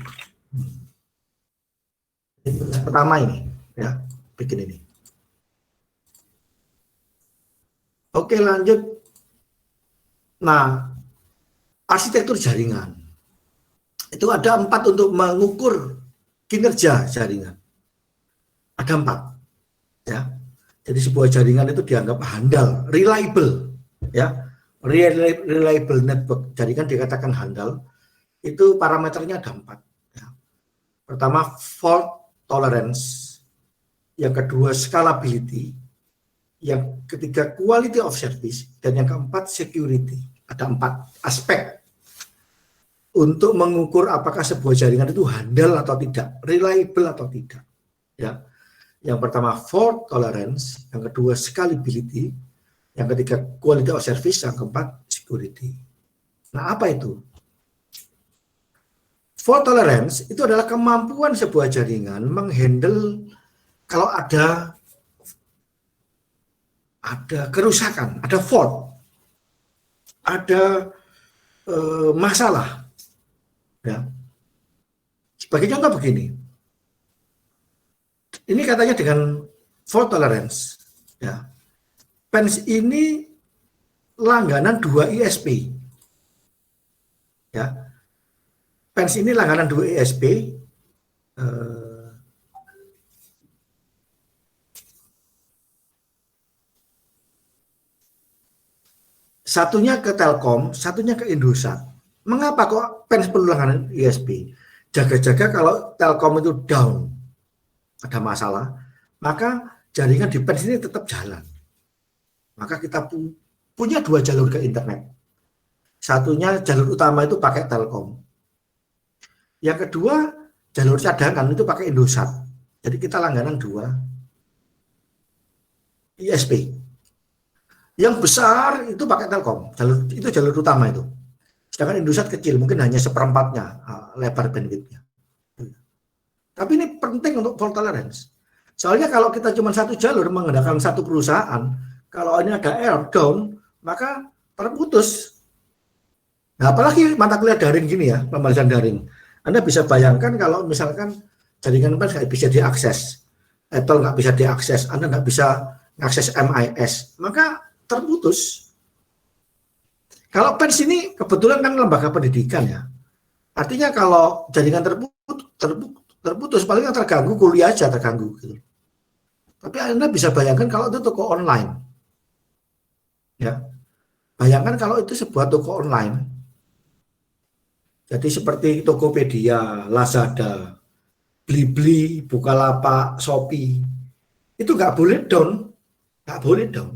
Ini pertama ini, ya, bikin ini. Oke, lanjut. Nah, arsitektur jaringan. Itu ada 4 untuk mengukur kinerja jaringan. Ada 4, ya. Jadi sebuah jaringan itu dianggap handal, reliable, ya. Reliable network, jaringan dikatakan handal, itu parameternya ada 4. Ya. Pertama, fault tolerance, yang kedua scalability, yang ketiga quality of service, dan yang keempat security. Ada 4 aspek untuk mengukur apakah sebuah jaringan itu handal atau tidak, reliable atau tidak. Ya. Yang pertama fault tolerance, yang kedua scalability, yang ketiga quality of service, yang keempat security. Nah, apa itu? Fault tolerance itu adalah kemampuan sebuah jaringan menghandle kalau ada kerusakan, ada fault, ada masalah. Ya. Sebagai contoh begini, ini katanya dengan fault tolerance, ya. Pens ini langganan 2 ISP. Ya. Pens ini langganan 2 ISP. Satunya ke Telkom, satunya ke Indosat. Mengapa kok Pens perlu langganan ISP? Jaga-jaga kalau Telkom itu down, ada masalah, maka jaringan di Pens ini tetap jalan. Maka kita punya 2 jalur ke internet. Satunya jalur utama itu pakai Telkom. Yang kedua, jalur cadangan itu pakai Indosat. Jadi kita langganan 2 ISP. Yang besar itu pakai Telkom. Itu jalur utama itu. Sedangkan Indosat kecil, mungkin hanya 1/4-nya lebar bandwidth-nya. Tapi ini penting untuk fault tolerance. Soalnya kalau kita cuma 1 jalur menggunakan 1 perusahaan, kalau ini ada error down, maka terputus. Nah, apalagi mata kuliah daring gini ya, pembelajaran daring. Anda bisa bayangkan kalau misalkan jaringan Pens nggak bisa diakses, Apple nggak bisa diakses, Anda nggak bisa mengakses MIS, maka terputus. Kalau Pens terputus, paling yang terganggu kuliah aja terganggu gitu. Tapi Anda bisa bayangkan kalau itu toko online. Ya. Bayangkan kalau itu sebuah toko online. Jadi seperti Tokopedia, Lazada, Blibli, Bukalapak, Shopee. Itu nggak boleh down. Nggak boleh down.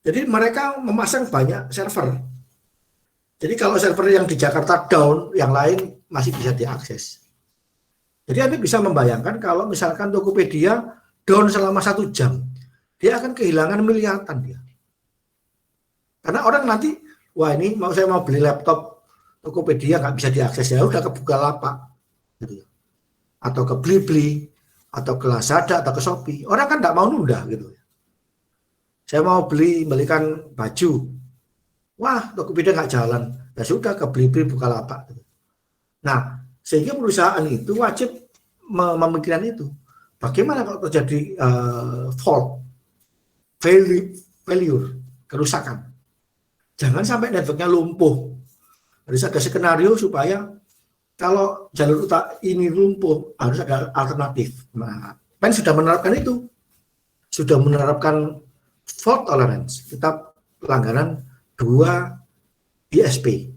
Jadi mereka memasang banyak server. Jadi kalau server yang di Jakarta down, yang lain masih bisa diakses. Jadi Anda bisa membayangkan kalau misalkan Tokopedia down selama 1 jam, dia akan kehilangan miliaran dia. Karena orang nanti, wah ini saya mau beli laptop Tokopedia nggak bisa diakses, ya udah ke Bukalapak, gitu. Atau ke Blibli, atau ke Lazada, atau ke Shopee. Orang kan nggak mau nunda gitu. Saya mau belikan baju, wah Tokopedia nggak jalan, ya sudah ke Blibli, Bukalapak. Gitu. Nah, sehingga perusahaan itu wajib memikirkan itu. Bagaimana kalau terjadi fault, failure, kerusakan. Jangan sampai networknya lumpuh. Harus ada skenario supaya kalau jalur utama ini lumpuh, harus ada alternatif. Nah, PEN sudah menerapkan itu. Sudah menerapkan fault tolerance. Kita langganan 2 ISP.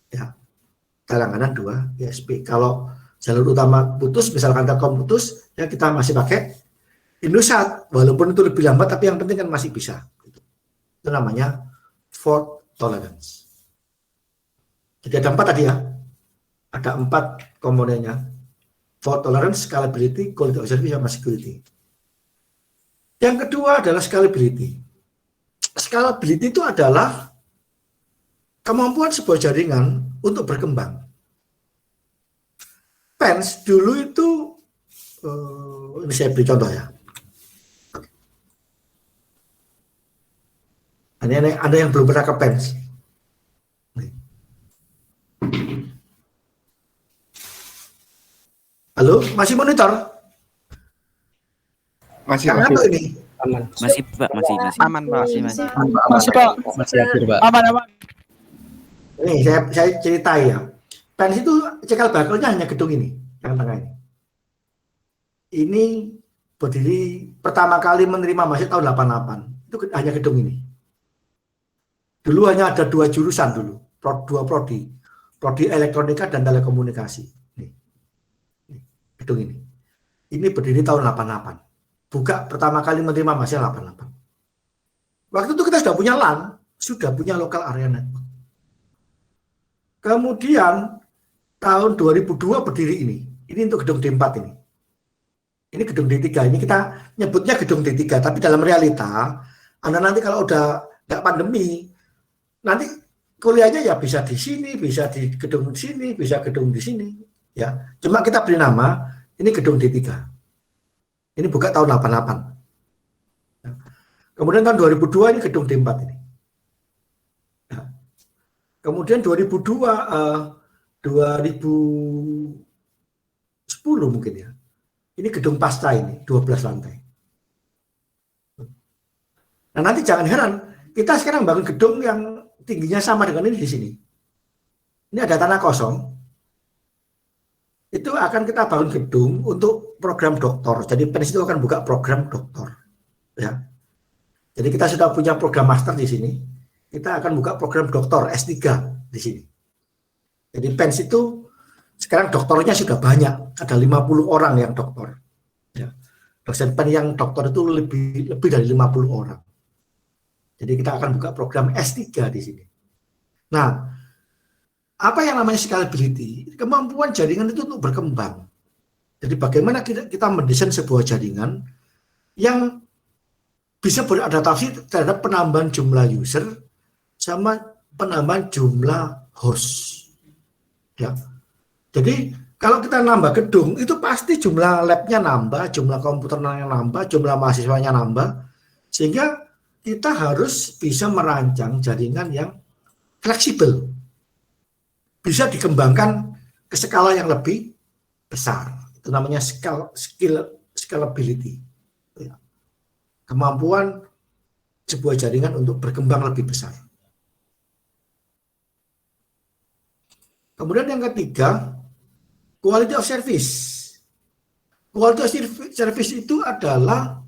Ya. Kita langganan 2 ISP. Kalau jalur utama putus, misalkan Telkom putus, ya kita masih pakai Indosat. Walaupun itu lebih lambat, tapi yang penting kan masih bisa. Itu namanya fault tolerance. Jadi ada 4 tadi ya. Ada 4 komponennya. Fault tolerance, scalability, quality of service, sama security. Yang kedua adalah scalability. Scalability itu adalah kemampuan sebuah jaringan untuk berkembang. PENS dulu itu, ini saya beri contoh ya. Ini ada yang belum pernah ke PENS. Halo, masih monitor? Masih. Ini? Aman. Masih Pak, masih. Aman Pak, Masih Pak. Masih hadir Pak. Aman. Ini saya ceritain ya. PENS itu cikal bakalnya hanya gedung ini, yang tengah ini. Ini berdiri pertama kali menerima mahasiswa tahun 88. Itu hanya gedung ini. Dulu hanya ada 2 jurusan dulu, 2 prodi. Prodi elektronika dan telekomunikasi. Nih. Gedung ini. Ini berdiri tahun 88. Buka pertama kali menerima mahasiswa 88. Waktu itu kita sudah punya LAN, sudah punya local area network. Kemudian tahun 2002 berdiri ini. Ini untuk gedung D4 ini. Ini gedung D3. Ini kita nyebutnya gedung D3, tapi dalam realita Anda nanti kalau udah nggak pandemi, nanti kuliahnya ya bisa di sini, bisa di gedung di sini, bisa gedung di sini, ya. Cuma kita beri nama ini gedung D3. Ini buka tahun 88. Ya. Kemudian tahun 2002 ini gedung D4 ini. Ya. Kemudian 2010 mungkin ya. Ini gedung pasca ini 12 lantai. Nah, nanti jangan heran, kita sekarang bangun gedung yang tingginya sama dengan ini di sini. Ini ada tanah kosong. Itu akan kita bangun gedung untuk program doktor. Jadi PENS itu akan buka program doktor. Ya. Jadi kita sudah punya program master di sini. Kita akan buka program doktor S3 di sini. Jadi PENS itu sekarang doktornya sudah banyak. Ada 50 orang yang doktor. Ya. Dosen PEN yang doktor itu lebih dari 50 orang. Jadi kita akan buka program S3 di sini. Nah, apa yang namanya scalability? Kemampuan jaringan itu untuk berkembang. Jadi bagaimana kita mendesain sebuah jaringan yang bisa beradaptasi terhadap penambahan jumlah user sama penambahan jumlah host. Ya. Jadi kalau kita nambah gedung, itu pasti jumlah labnya nambah, jumlah komputernya nambah, jumlah mahasiswanya nambah, sehingga kita harus bisa merancang jaringan yang fleksibel. Bisa dikembangkan ke skala yang lebih besar. Itu namanya scalability. Kemampuan sebuah jaringan untuk berkembang lebih besar. Kemudian yang ketiga, quality of service. Quality of service itu adalah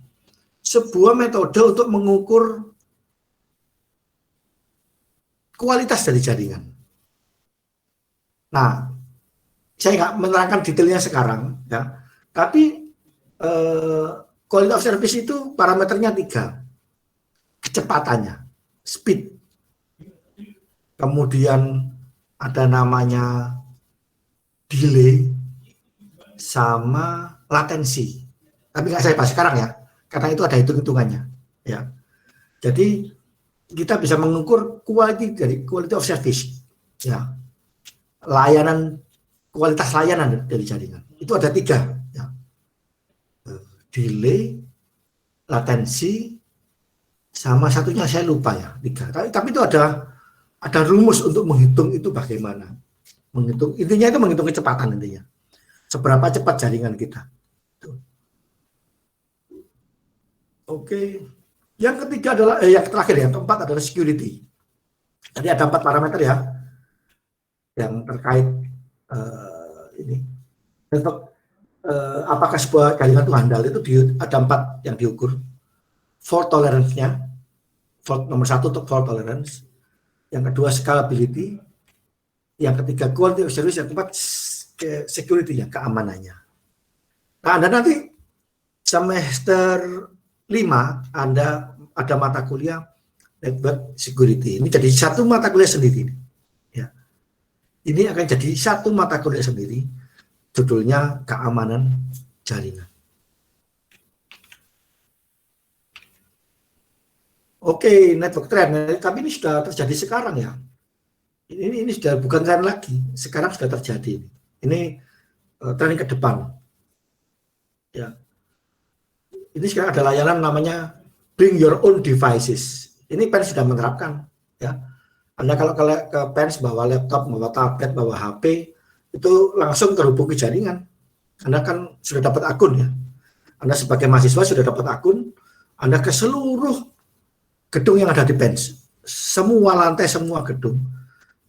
sebuah metode untuk mengukur kualitas dari jaringan. Nah, saya nggak menerangkan detailnya sekarang, ya. Tapi quality of service itu parameternya 3, kecepatannya, speed. Kemudian ada namanya delay sama latensi. Tapi nggak saya bahas sekarang ya, karena itu ada hitung-hitungannya. Ya, jadi kita bisa mengukur quality of service, ya, kualitas layanan dari jaringan. Itu ada 3, ya. Delay, latensi, sama satunya saya lupa ya, 3. Tapi itu ada rumus untuk menghitung itu bagaimana. Intinya itu menghitung kecepatan intinya. Seberapa cepat jaringan kita. Oke. Yang ketiga adalah yang terakhir, yang keempat adalah security. Tadi ada 4 parameter ya yang terkait ini. Untuk apakah sebuah jaringan itu handal itu ada 4 yang diukur. Fault tolerance-nya, nomor 1 untuk fault tolerance. Yang kedua scalability. Yang ketiga quality of service. Yang keempat security-nya, keamanannya. Nah, Anda nanti semester 5 Anda ada mata kuliah network security. Ini jadi satu mata kuliah sendiri. Ya. Ini akan jadi satu mata kuliah sendiri. Judulnya keamanan jaringan. Oke, network trend. Tapi ini sudah terjadi sekarang ya. Ini sudah bukan tren lagi. Sekarang sudah terjadi. Ini tren ke depan. Ya. Ini sekarang ada layanan namanya bring your own devices. Ini PENS sudah menerapkan. Ya. Anda kalau ke PENS bawa laptop, bawa tablet, bawa HP, itu langsung terhubung ke jaringan. Anda kan sudah dapat akun ya. Anda sebagai mahasiswa sudah dapat akun. Anda ke seluruh gedung yang ada di PENS. Semua lantai, semua gedung.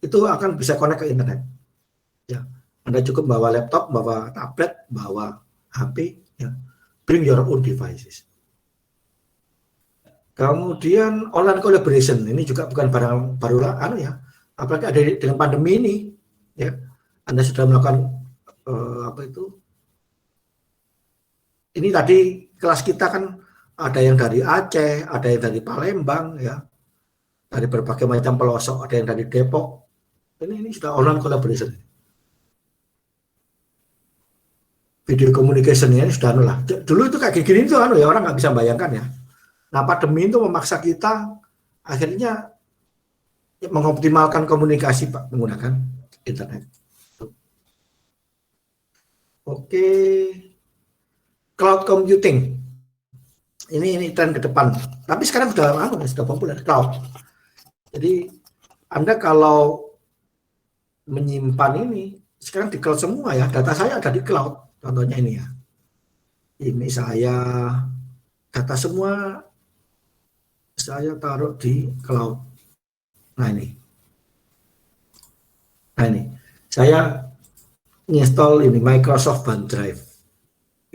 Itu akan bisa connect ke internet. Ya. Anda cukup bawa laptop, bawa tablet, bawa HP, ya. Bring your own devices. Kemudian online collaboration, ini juga bukan barang baru ya. Apalagi ada dengan pandemi ini, ya. Anda sudah melakukan ini tadi kelas kita kan ada yang dari Aceh, ada yang dari Palembang, ya. Dari berbagai macam pelosok, ada yang dari Depok. Ini sudah online collaboration. Video communication ini sudah lah. Dulu itu kayak gini itu ya, orang nggak bisa bayangkan ya. Nah, pandemi itu memaksa kita akhirnya mengoptimalkan komunikasi Pak menggunakan internet. Oke. Cloud computing. Ini tren ke depan. Tapi sekarang sudah populer cloud. Jadi Anda kalau menyimpan ini sekarang di cloud semua ya. Data saya ada di cloud. Contohnya ini ya. Ini saya data semua saya taruh di cloud. Nah ini. Saya install ini Microsoft OneDrive.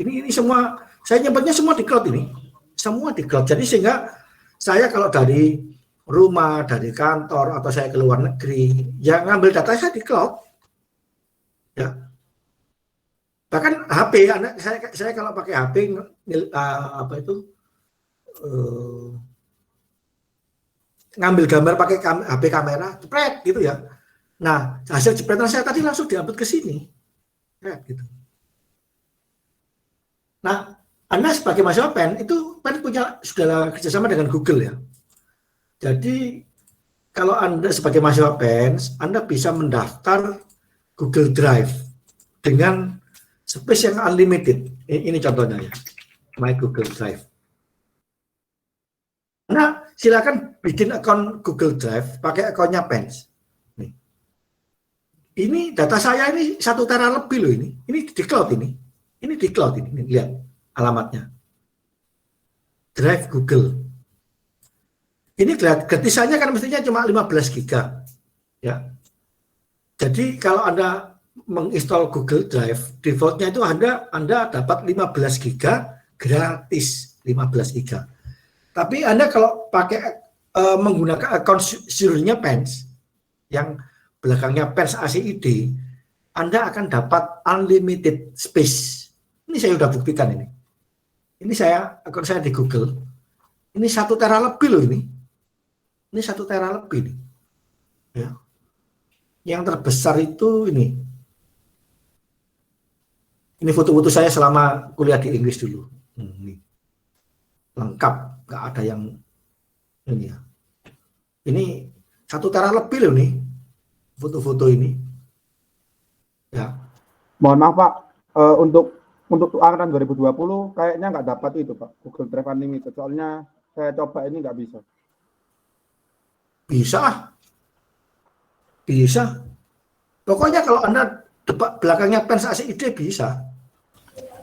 Ini semua saya nyimpannya semua di cloud ini. Semua di cloud. Jadi sehingga saya kalau dari rumah, dari kantor atau saya ke luar negeri, yang ngambil data saya di cloud. Ya. Bahkan HP, saya kalau pakai HP ngambil gambar pakai HP kamera, jepret gitu ya. Nah, hasil jepretan saya tadi langsung diupload ke sini. Gitu. Nah, Anda sebagai mahasiswa PEN itu PEN sudah kerjasama dengan Google ya. Jadi kalau Anda sebagai mahasiswa PEN, Anda bisa mendaftar Google Drive dengan space yang unlimited. Ini contohnya ya, My Google Drive. Nah, silakan bikin akun Google Drive, pakai akunnya PENS. Ini data saya ini 1 tera lebih loh ini. Ini di cloud ini. Ini di cloud ini. Lihat alamatnya. Drive Google. Ini gratisannya kan mestinya cuma 15 giga. Ya. Jadi kalau Anda menginstall Google Drive, defaultnya itu Anda dapat 15 GB gratis, 15 GB. Tapi Anda kalau pakai menggunakan account serialnya Pens, yang belakangnya Pens ACID, Anda akan dapat unlimited space. Ini saya sudah buktikan ini. Ini akun saya di Google. Ini 1 tera lebih loh ini. Ini 1 tera lebih nih. Ya. Yang terbesar itu ini. Ini foto-foto saya selama kuliah di Inggris dulu. Ini. Lengkap, nggak ada yang ini ya. Ini 1 tera lebih loh nih. Foto-foto ini. Ya. Mohon maaf Pak, untuk anggaran 2020 kayaknya nggak dapat itu Pak, Google Drive Unlimited. Soalnya saya coba ini nggak bisa. Bisa. Pokoknya kalau Anda belakangnya Pens ACID bisa.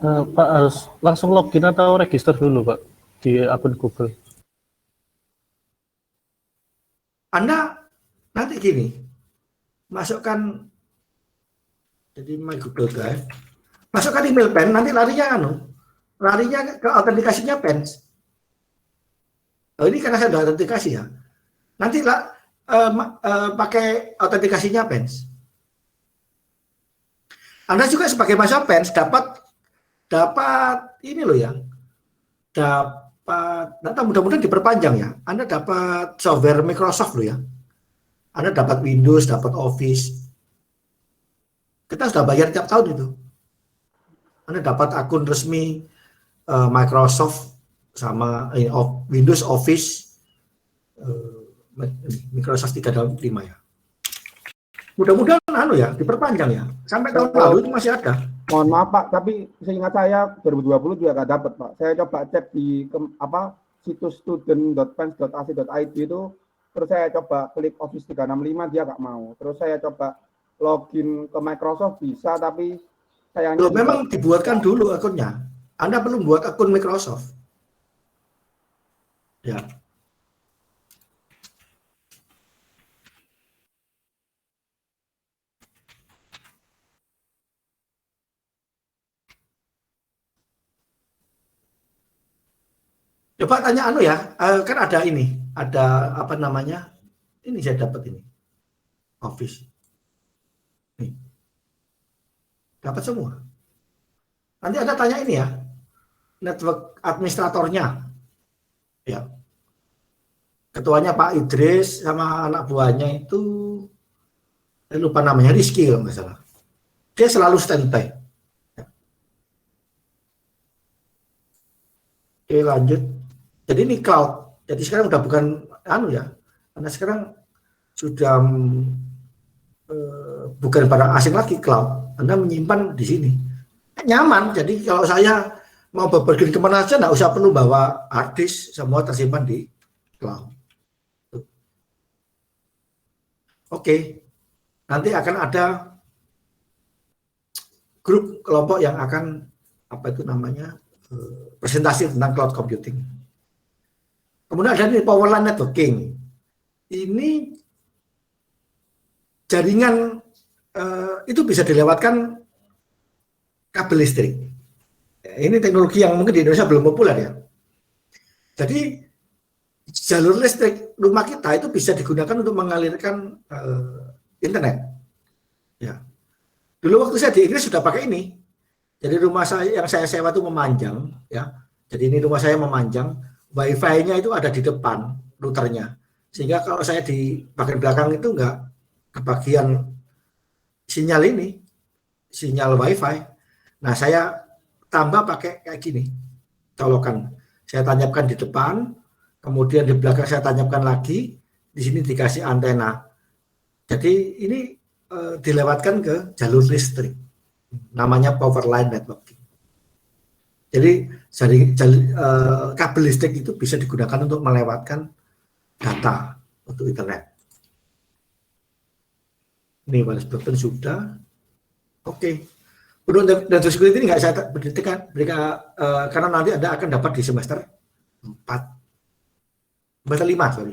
Pak harus langsung login atau register dulu Pak di akun Google. Anda nanti gini, masukkan jadi My Google Drive, masukkan email Pen, nanti larinya ke autentikasinya Pens. Oh, ini karena saya sudah autentikasi ya. Nanti pakai autentikasinya Pens. Anda juga sebagai mahasiswa Pens dapat ini loh ya. Dapat mudah-mudahan diperpanjang ya. Anda dapat software Microsoft loh ya. Anda dapat Windows, dapat Office. Kita sudah bayar tiap tahun itu. Anda dapat akun resmi Microsoft sama Windows Office Microsoft 365 ya. Mudah-mudahan ya diperpanjang ya. Sampai tahun lalu itu masih ada. Mohon maaf Pak, tapi seingat saya 2020 juga nggak dapat Pak. Saya coba cek di situs student.pens.ac.id itu, terus saya coba klik Office 365 dia nggak mau. Terus saya coba login ke Microsoft bisa, tapi sayangnya memang dibuatkan dulu akunnya. Anda perlu buat akun Microsoft. Ya. Coba tanya ya, kan ada ini, ada apa namanya? Ini saya dapat ini. Office. Nih. Dapat semua. Nanti Anda tanya ini ya, network administratornya. Ya. Ketuanya Pak Idris sama anak buahnya itu, saya lupa namanya, Rizky kalau nggak salah. Dia selalu standby. Ya. Oke, lanjut. Jadi ini cloud. Jadi sekarang udah bukan ya, karena sekarang sudah bukan barang asing lagi cloud. Anda menyimpan di sini. Nyaman. Jadi kalau saya mau pergi kemana saja, nggak usah perlu bawa hard disk, semua tersimpan di cloud. Oke. Nanti akan ada grup kelompok yang akan presentasi tentang cloud computing. Kemudian ada ini power line networking. Ini jaringan itu bisa dilewatkan kabel listrik. Ini teknologi yang mungkin di Indonesia belum populer ya. Jadi jalur listrik rumah kita itu bisa digunakan untuk mengalirkan internet. Ya. Dulu waktu saya di Inggris sudah pakai ini. Jadi rumah saya yang saya sewa itu memanjang, ya. Jadi ini rumah saya memanjang. Wi-Fi-nya itu ada di depan routernya, sehingga kalau saya di bagian belakang itu enggak kebagian sinyal Wi-Fi. Nah, saya tambah pakai kayak gini, colokan. Saya tancapkan di depan, kemudian di belakang saya tancapkan lagi, di sini dikasih antena. Jadi ini dilewatkan ke jalur listrik, namanya power line networking. Jadi kabel listrik itu bisa digunakan untuk melewatkan data untuk internet. Ini wireless broadband sudah. Oke. Untuk data security ini nggak saya berikan karena nanti Anda akan dapat di semester 4. Semester 5, sorry.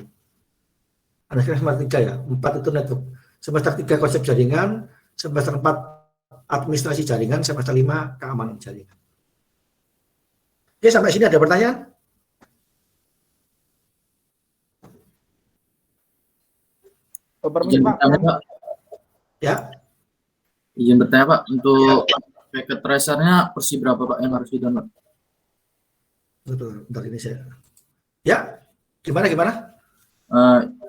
Anda sekarang semester 3 ya. 4 itu network. Semester 3 konsep jaringan, semester 4 administrasi jaringan, semester 5 keamanan jaringan. Oke, sampai sini ada pertanyaan? Izin bertanya, Pak. Ya. Izin bertanya, Pak. Untuk packet tracernya versi berapa, Pak, yang harus di-download? Betul, bentar ini saya. Ya, gimana?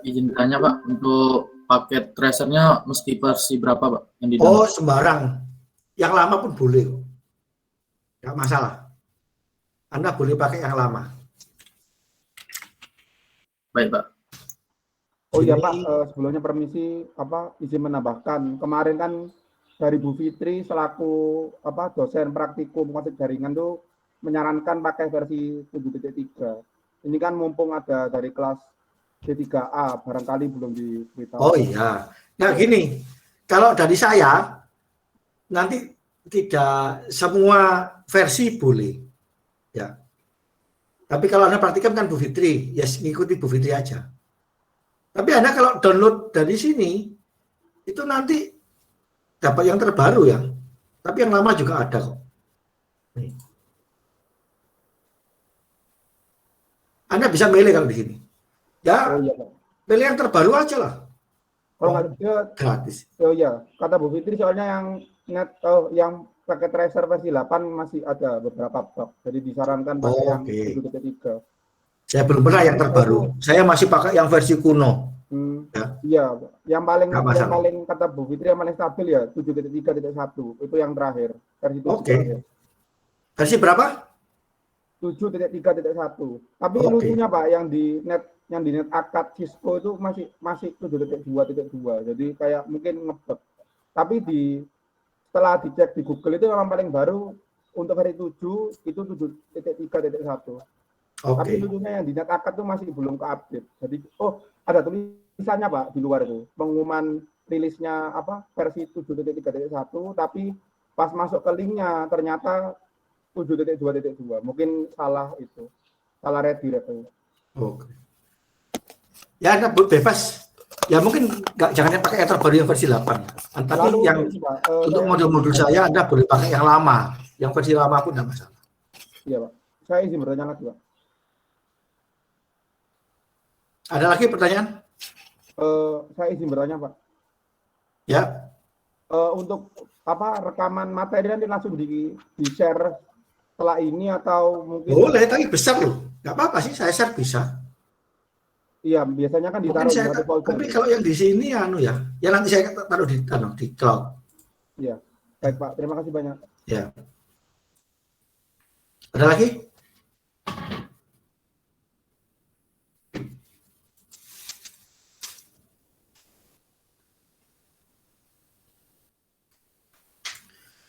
Izin bertanya, Pak. Untuk paket tracernya mesti versi berapa, Pak, yang di-download? Oh, sembarang. Yang lama pun boleh kok. Nggak masalah. Anda boleh pakai yang lama. Baik, Pak. Oh iya Pak, sebelumnya permisi izin menambahkan. Kemarin kan dari Bu Fitri selaku dosen praktikum konflik jaringan tuh menyarankan pakai versi 7.3. Ini kan mumpung ada dari kelas D3A, barangkali belum diberitahu. Oh iya. Nah gini, kalau dari saya nanti tidak semua versi boleh. Ya. Tapi kalau Anda praktikum kan Bu Fitri, ya ngikuti Bu Fitri aja. Tapi Anda kalau download dari sini, itu nanti dapat yang terbaru ya. Tapi yang lama juga ada kok. Nih. Anda bisa milih kalau di sini. Ya, pilih yang terbaru aja lah. Kalau nggak gratis. Oh iya, kata Bu Fitri soalnya yang pakai tracer versi 8 masih ada beberapa bug. Jadi disarankan pakai yang 7.3. Saya belum pernah yang terbaru. Saya masih pakai yang versi kuno. Ya. Iya, yang paling kata Bu Fitri yang paling stabil ya 7.3.1 itu yang terakhir versi 7. Versi berapa? 7.3.1. Tapi lucunya Pak yang di net akad Cisco itu masih 7.2.2. Jadi kayak mungkin ngebug. Tapi setelah dicek di Google itu memang paling baru untuk versi 7 itu 7.3.1. Tapi lucunya yang di net akad itu masih belum ke-update. Jadi ada tulisannya Pak di luar itu. Pengumuman rilisnya versi 7.3.1 tapi pas masuk ke linknya ternyata 7.2.2. Mungkin salah itu. Salah redirect itu. Oke. Ya Anda bebas. Ya mungkin jangan pakai yang terbaru yang versi 8. Tapi yang untuk modul-modul saya Anda boleh pakai yang lama. Yang versi lama pun tidak masalah. Iya Pak. Saya izin bertanya lagi Pak. Ada lagi pertanyaan? Saya izin bertanya Pak. Ya. Untuk rekaman materi nanti langsung di-share setelah ini atau mungkin? Boleh, tapi besar loh. Nggak apa-apa sih, saya share bisa. Iya, biasanya kan ditaruh di satu folder. Tapi kalau yang di sini ya nanti saya taruh di cloud. Iya. Baik Pak, terima kasih banyak. Ya. Ada lagi?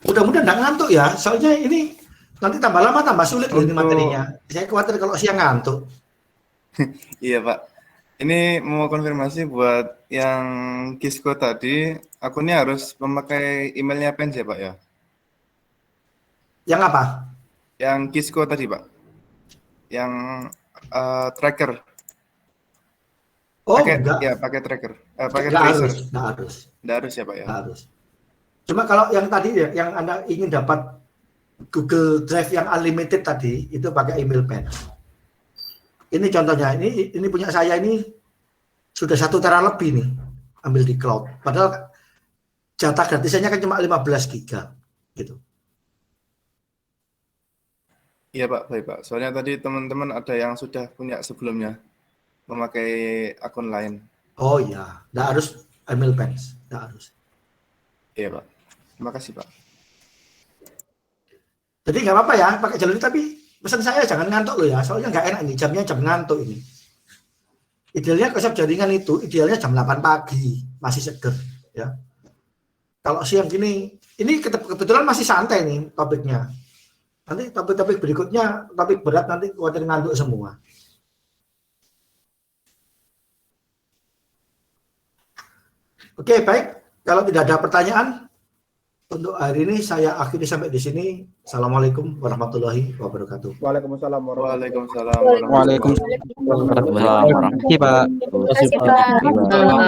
Mudah-mudahan nggak ngantuk ya, soalnya ini nanti tambah lama tambah sulit ini materinya. Saya khawatir kalau siang ngantuk. Iya Pak, ini mau konfirmasi buat yang Kisco tadi, akunnya harus memakai emailnya Pens ya Pak ya? Yang apa? Yang Kisco tadi Pak, yang tracker. Enggak. Ya pakai tracker, pakai Nggak tracer. harus. Nggak harus ya Pak ya? Nggak harus. Cuma kalau yang tadi ya, yang Anda ingin dapat Google Drive yang unlimited tadi, itu pakai email pen. Ini contohnya, ini punya saya ini sudah 1 tera lebih nih, ambil di cloud. Padahal jatah gratisnya kan cuma 15 giga, gitu. Iya Pak, baik Pak. Soalnya tadi teman-teman ada yang sudah punya sebelumnya memakai akun lain. Oh iya, nggak harus email pen, nggak harus. Iya Pak, terima kasih Pak. Jadi nggak apa-apa ya pakai jalur ini, tapi pesan saya jangan ngantuk loh ya, soalnya nggak enak ini jamnya jam ngantuk ini. Idealnya konsep jaringan itu idealnya jam 8 pagi masih seger ya. Kalau siang gini, ini kebetulan masih santai nih topiknya. Nanti topik-topik berikutnya topik berat nanti khawatir ngantuk semua. Oke baik. Kalau tidak ada pertanyaan, untuk hari ini saya akhiri sampai di sini. Assalamualaikum warahmatullahi wabarakatuh. Waalaikumsalam Waalaikumsalam. Waalaikumsalam warahmatullahi wabarakatuh. Terima kasih Pak.